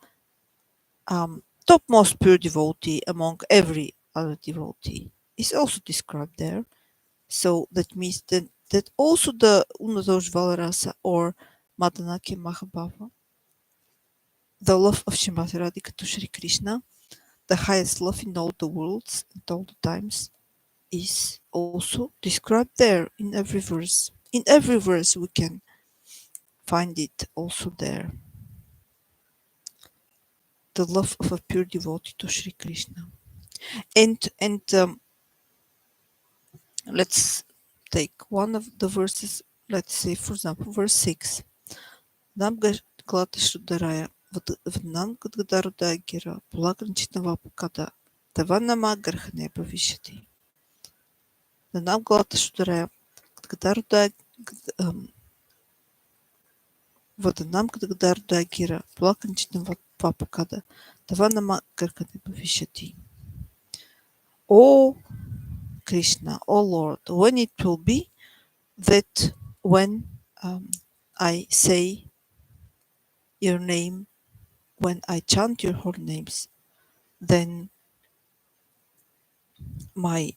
topmost pure devotee among every other devotee is also described there. So that means that also the Unadosh Valarasa or Madanaki Mahabhava, the love of Srimati Radhika to Sri Krishna, the highest love in all the worlds and all the times, is also described there in every verse. In every verse we can find it also there. The love of a pure devotee to Sri Krishna. And let's take one of the verses, let's say for example verse 6. Nam Glata Shudaraya Vnam Gadgadarudaya Gira Pulagranchitava Kada Tavanama Garhane Bhavishati. The Nam Glata Shudaraya Gadgadarudaya Vadanam Gadgadarudaya Gira Pulagranchitava Kada Tavanama Garhane Bhavishati. O Krishna, O Lord, when it will be that when I say your name, when I chant your holy names, then my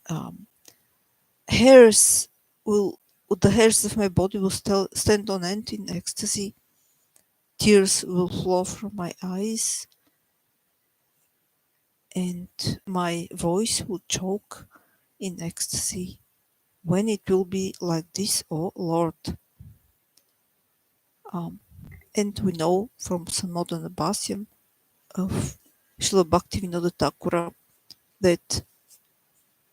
hairs the hairs of my body will stand on end in ecstasy. Tears will flow from my eyes, and my voice will choke, in ecstasy. When it will be like this, O Lord. And we know from some modern Bhashyam of Śrīla Bhaktivinoda Thakura that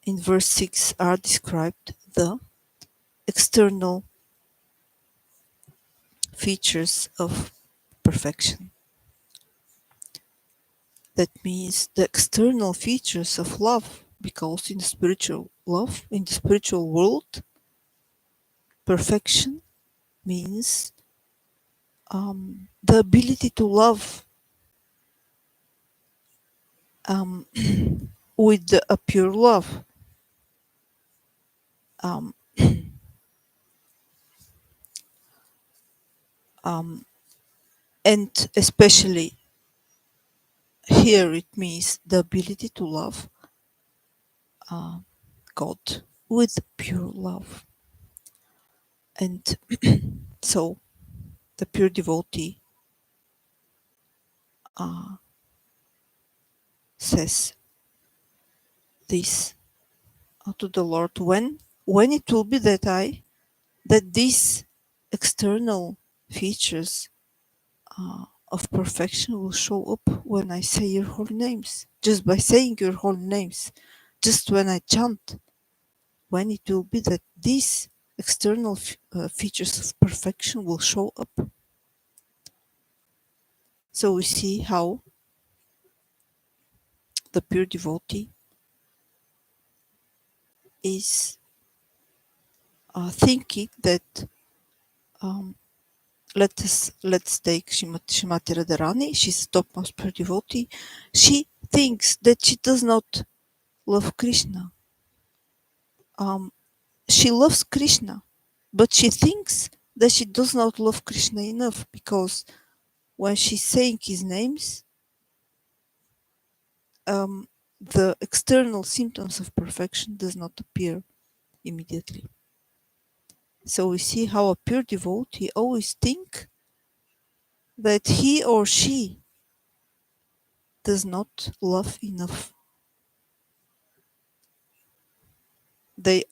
in verse 6 are described the external features of perfection. That means the external features of love, because in the spiritual love, in the spiritual world, perfection means the ability to love with a pure love. Um, and especially here it means the ability to love God with pure love. And so the pure devotee says this to the Lord, when it will be that these external features of perfection will show up when I say your holy names, just by saying your holy names, just when I chant, when it will be that these external features of perfection will show up. So we see how the pure devotee is thinking that let's take Srimati Radharani. She's a topmost pure devotee. She thinks that she does not love Krishna. She loves Krishna, but she thinks that she does not love Krishna enough, because when she's saying his names, the external symptoms of perfection does not appear immediately. So we see how a pure devotee always think that he or she does not love enough. The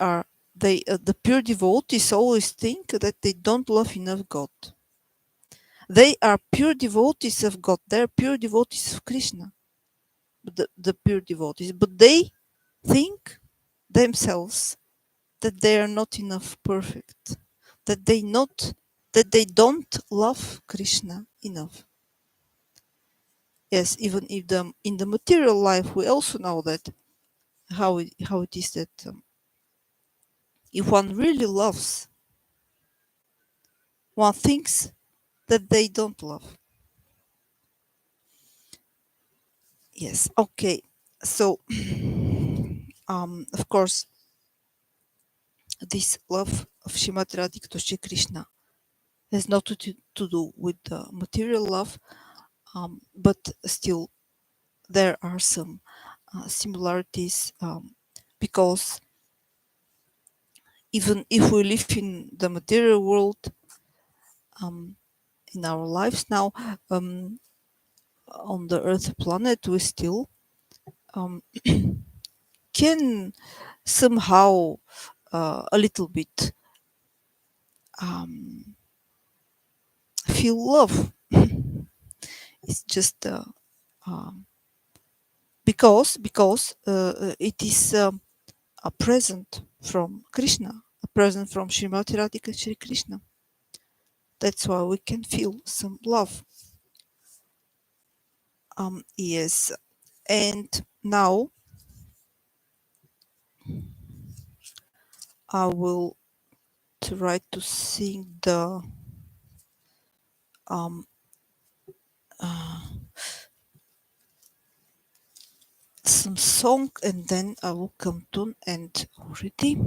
pure devotees always think that they don't love enough God. They are pure devotees of God. They're pure devotees of Krishna. The pure devotees, but they think themselves that they are not enough perfect, that they don't love Krishna enough. Yes, even if in the material life we also know that how it is that if one really loves, one thinks that they don't love. Yes, okay. So of course this love of Srimati Radhika to Shri Krishna has not to do with the material love, but still there are some similarities, because even if we live in the material world, in our lives now, on the earth planet, we still can somehow a little bit feel love. It's just because it is a present from Krishna, a present from Srimati Radhika Shri Krishna. That's why we can feel some love. Yes, and now I will try to sing the some song, and then I will come to an end already.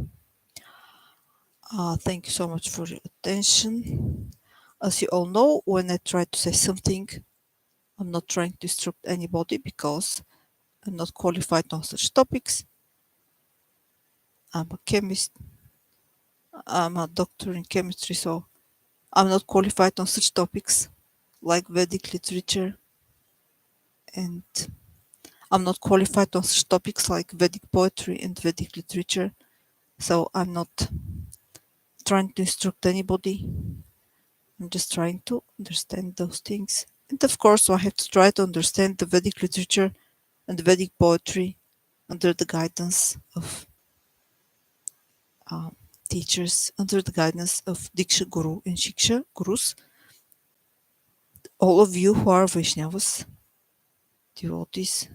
Thank you so much for your attention. As you all know, when I try to say something, I'm not trying to instruct anybody, because I'm not qualified on such topics. I'm a chemist. I'm a doctor in chemistry, so I'm not qualified on such topics like Vedic literature, and I'm not qualified on such topics like Vedic poetry and Vedic literature, so I'm not trying to instruct anybody. I'm just trying to understand those things. And of course, I have to try to understand the Vedic literature and Vedic poetry under the guidance of teachers, under the guidance of Diksha Guru and Shiksha Gurus. All of you who are Vaishnavas, devotees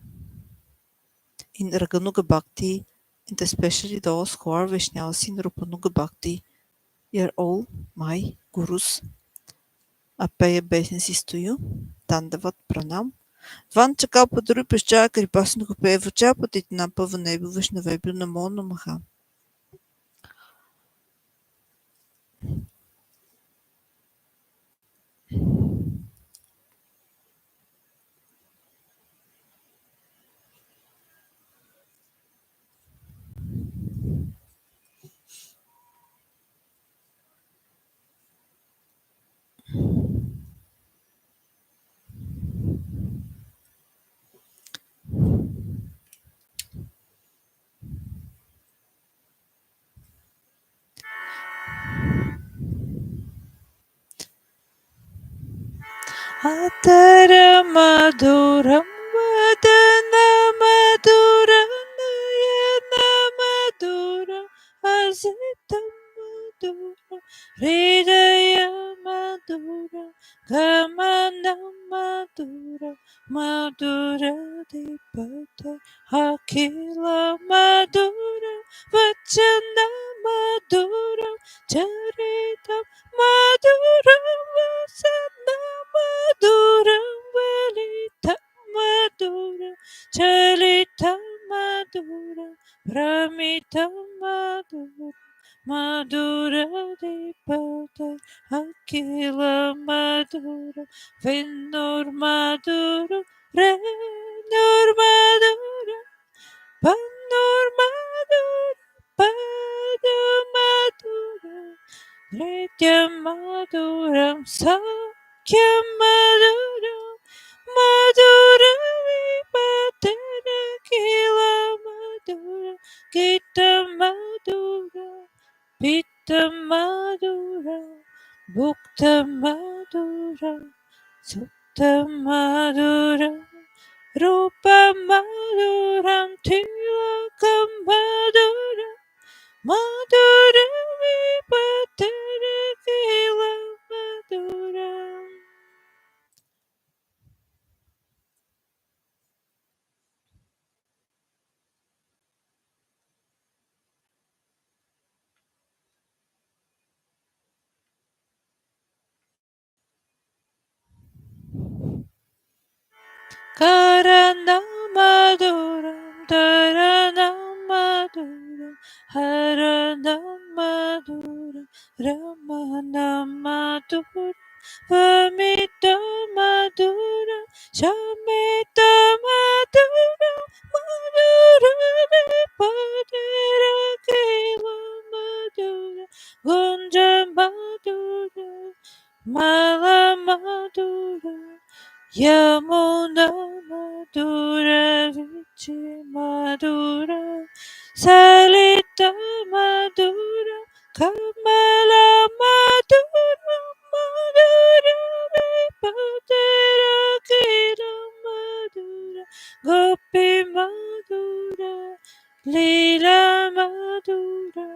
in Raganuga Bhakti, and especially those who are Vaishnavas in Rupanuga Bhakti, you're all my Gurus. I pay obeisances to you. Dandavat Pranam. Дван чакал подари пеща, крипасно го пее в оча, пътите на пъва небе, вишнавебю на моно маха. Atara maduram vadana maduram nayana maduram asitam maduram hridaya maduram gamanam maduram madura dipata akila maduram vachana maduram charitam maduram vasana maduram valita maduram chalita maduram pramita maduram madura dipata akila maduram venur maduram renur maduram panur maduram pada maduram Nityam Maduram Sakyam Maduram Maduram Vipadana Kila Maduram Gita Maduram Pitta Maduram Bhukta Maduram Sutta Maduram Rupa Maduram Tilakam Maduram Madhura Vipatara Kila Madhura. Karana Madhuram Dharana Madhuram Harana Madhuram Ramana Madhuram Vamita Madhuram Shamita Madhuram Madhuram Padira Kila Madhuram Gunja Madhuram Mala Madhuram Yamuna Madhura Vichi Madhura Salita Madhura Kamala Madhura Madhura Vipadera Kira Madhura Gopi Madhura Lila Madhura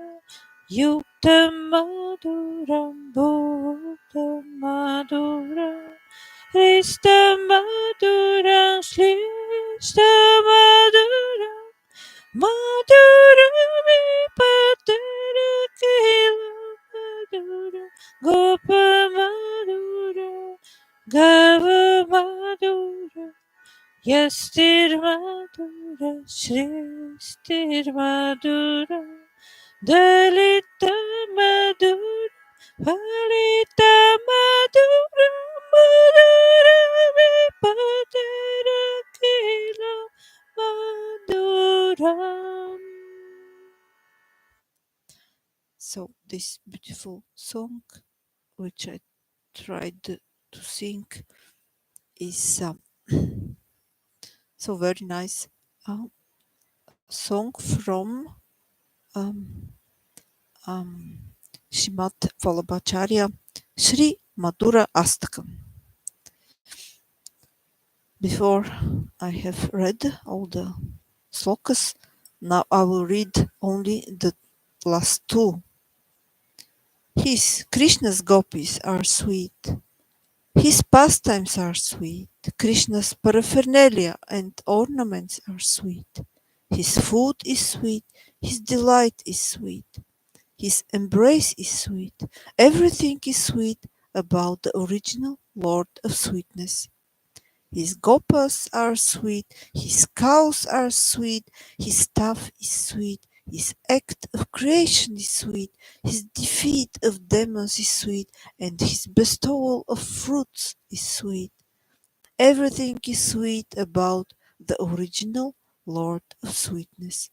Yukta Madhura Bhukta Madhura Krishna Madhura Shrishta Madhura Madhura Vipatara Kila Madhura Gopa Madhura Gava Madhura Yastir Madhura Shristir Madhura Dalita Madhura Halita Madhura Madhura Vipadara Kila Madhuram. So this beautiful song, which I tried to sing, is So very nice song from Śrīmad Vallabhacharya Sri Madhura Astakam. Before I have read all the slokas, now I will read only the last two. Krishna's gopis are sweet. His pastimes are sweet. Krishna's paraphernalia and ornaments are sweet. His food is sweet. His delight is sweet. His embrace is sweet. Everything is sweet about the original Lord of Sweetness. His gopas are sweet, his cows are sweet, his staff is sweet, his act of creation is sweet, his defeat of demons is sweet, and his bestowal of fruits is sweet. Everything is sweet about the original Lord of Sweetness.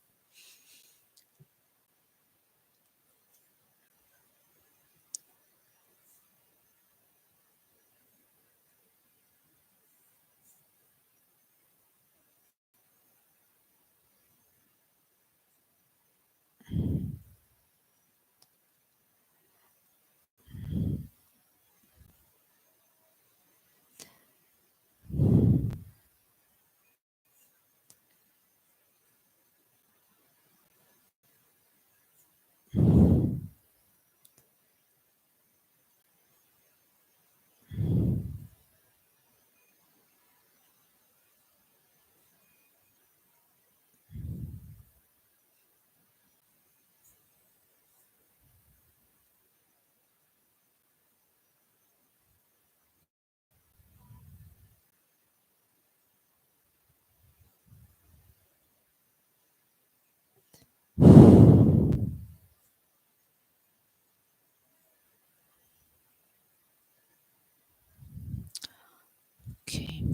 Okay.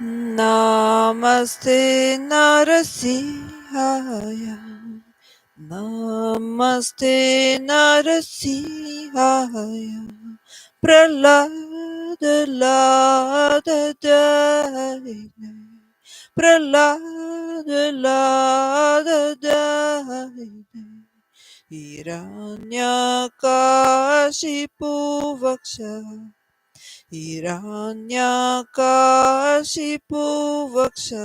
Namaste Narasihaya. Namaste Narasihaya. Pralada Lada Daina. Pralada Lada Daina. Hiranyakashipu Vaksha. Hiranyakashipu Vaksha.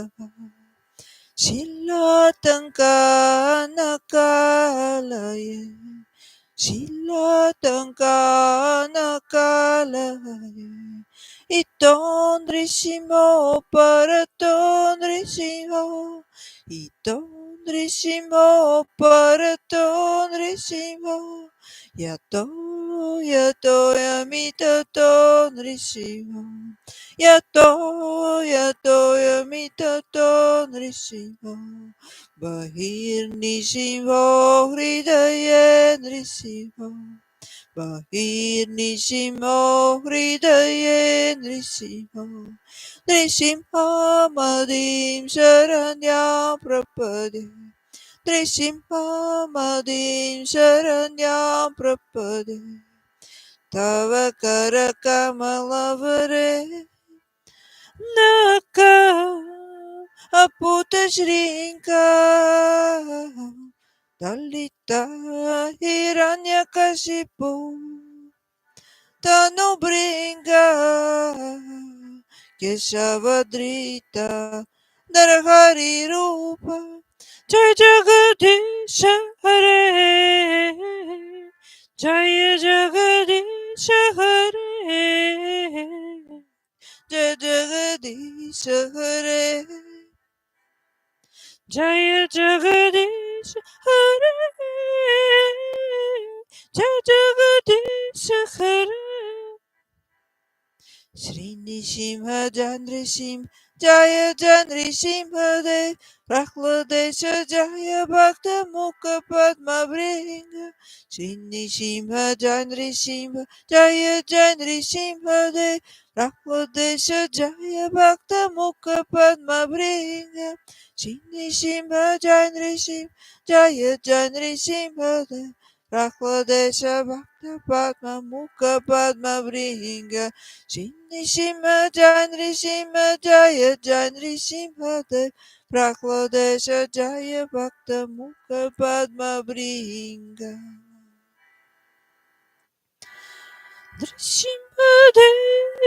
Shilatankanakalaye. Shilatankanakalaye. Itondrishimo paratondrishimo. Itondrishimo paratondrishimo. Yato yato yamitato nrishimo. Yato yato yamitato nrishimo. Bahir nishimo hridaye nrishimo. Bahir nishimo hridaye nrishimo. Nrishimha madim sharanyam prapade. Nrishimha madim sharanyam prapade. Tava karakamalavare naka aputa shrinka dalita hiranyakashipu tanu bringa keshavadrita narahari rupa jai jagadisha hare jai jagadisha hare jai jagadisha hare jai jagadisha hare jai jagadisha hare. Shri Nishimha Jandrishim Jaya Jandrishimha De Prahladesha Jaya Bhakta Mukha Padma Bringa. Shri Nishimha Jandrishimha Jaya Jandrishimha De Prahladesha Jaya Bhakta Mukha Padma Bringa. Shri Nishimha Jandrishim Jaya Jandrishimha De Prahladesha Bhakta Padma Mukha Padma Vringa Shri Shima Janri Shima Jaya Janri Shima Dev Prahladesha Jaya Bhakta Mukha Padma Vringa Drishimade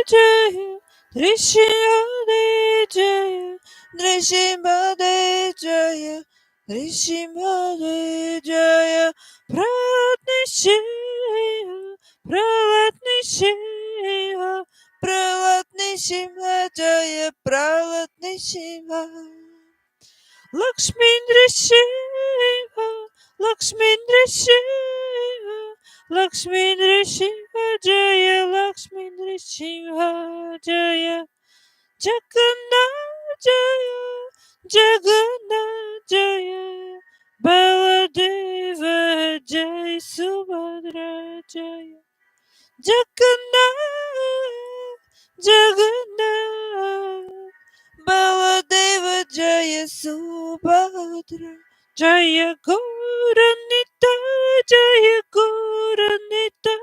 Jaya Drishimade Jaya Drishimade Jaya Drishimade Jaya Pratnishiva Pralatnishiva Pralatnishiva Jaya Pralatnishiva Lakshmindra Shiva Lakshmindra Shiva Lakshmindra Shiva Jaya Lakshmindra Shiva Jaya Jagannath Jaya Jagannath Jaya Baladeva Jaya Subhadra Jaya Jagannath Jagannath Baladeva Jaya Subhadra Jaya Gauranita Jaya Gauranita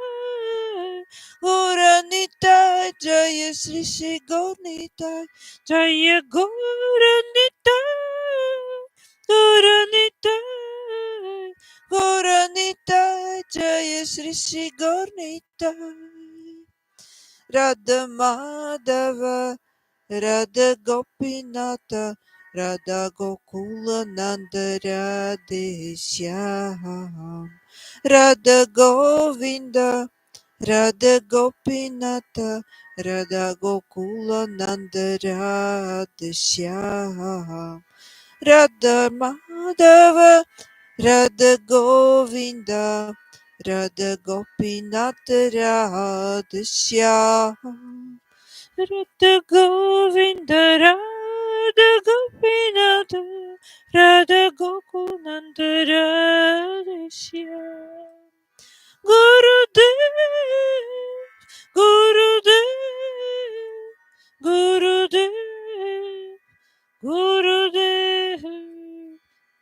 Gauranita Jaya Shri Shri Gaunita Jaya Gauranita Gauranita Gauranita Jaya Shri Shri Gaunita Radha Madhava Radha Gopinata Radha Gokula Nanda Radhe Shyam Radha Govinda Radha Gopinata Radha Gokula Nanda Radhe Shyam Radha Madhava Radha Govinda Radha Gopinata Radha Shyam Radha Govinda Radha Gopinata Radha Gokunanda Radha Shyam Gurudev Gurudev Gurudev Gurudev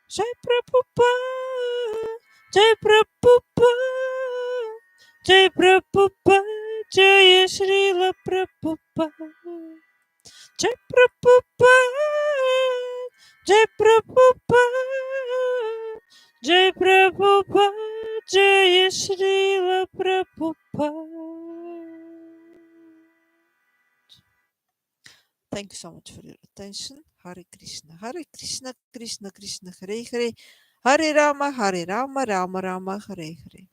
Jai Prabhupāda Jai Prabhupāda Jai Prabhupāda Jaya Śrīla Prabhupāda Jai Prabhupāda Jai Prabhupāda Jai Prabhupāda Jaya Śrīla Prabhupāda. Thank you so much for your attention. Hare Krishna, Krishna Krishna, Hare Hare, Hare Rama, Rama Rama, Hare Hare.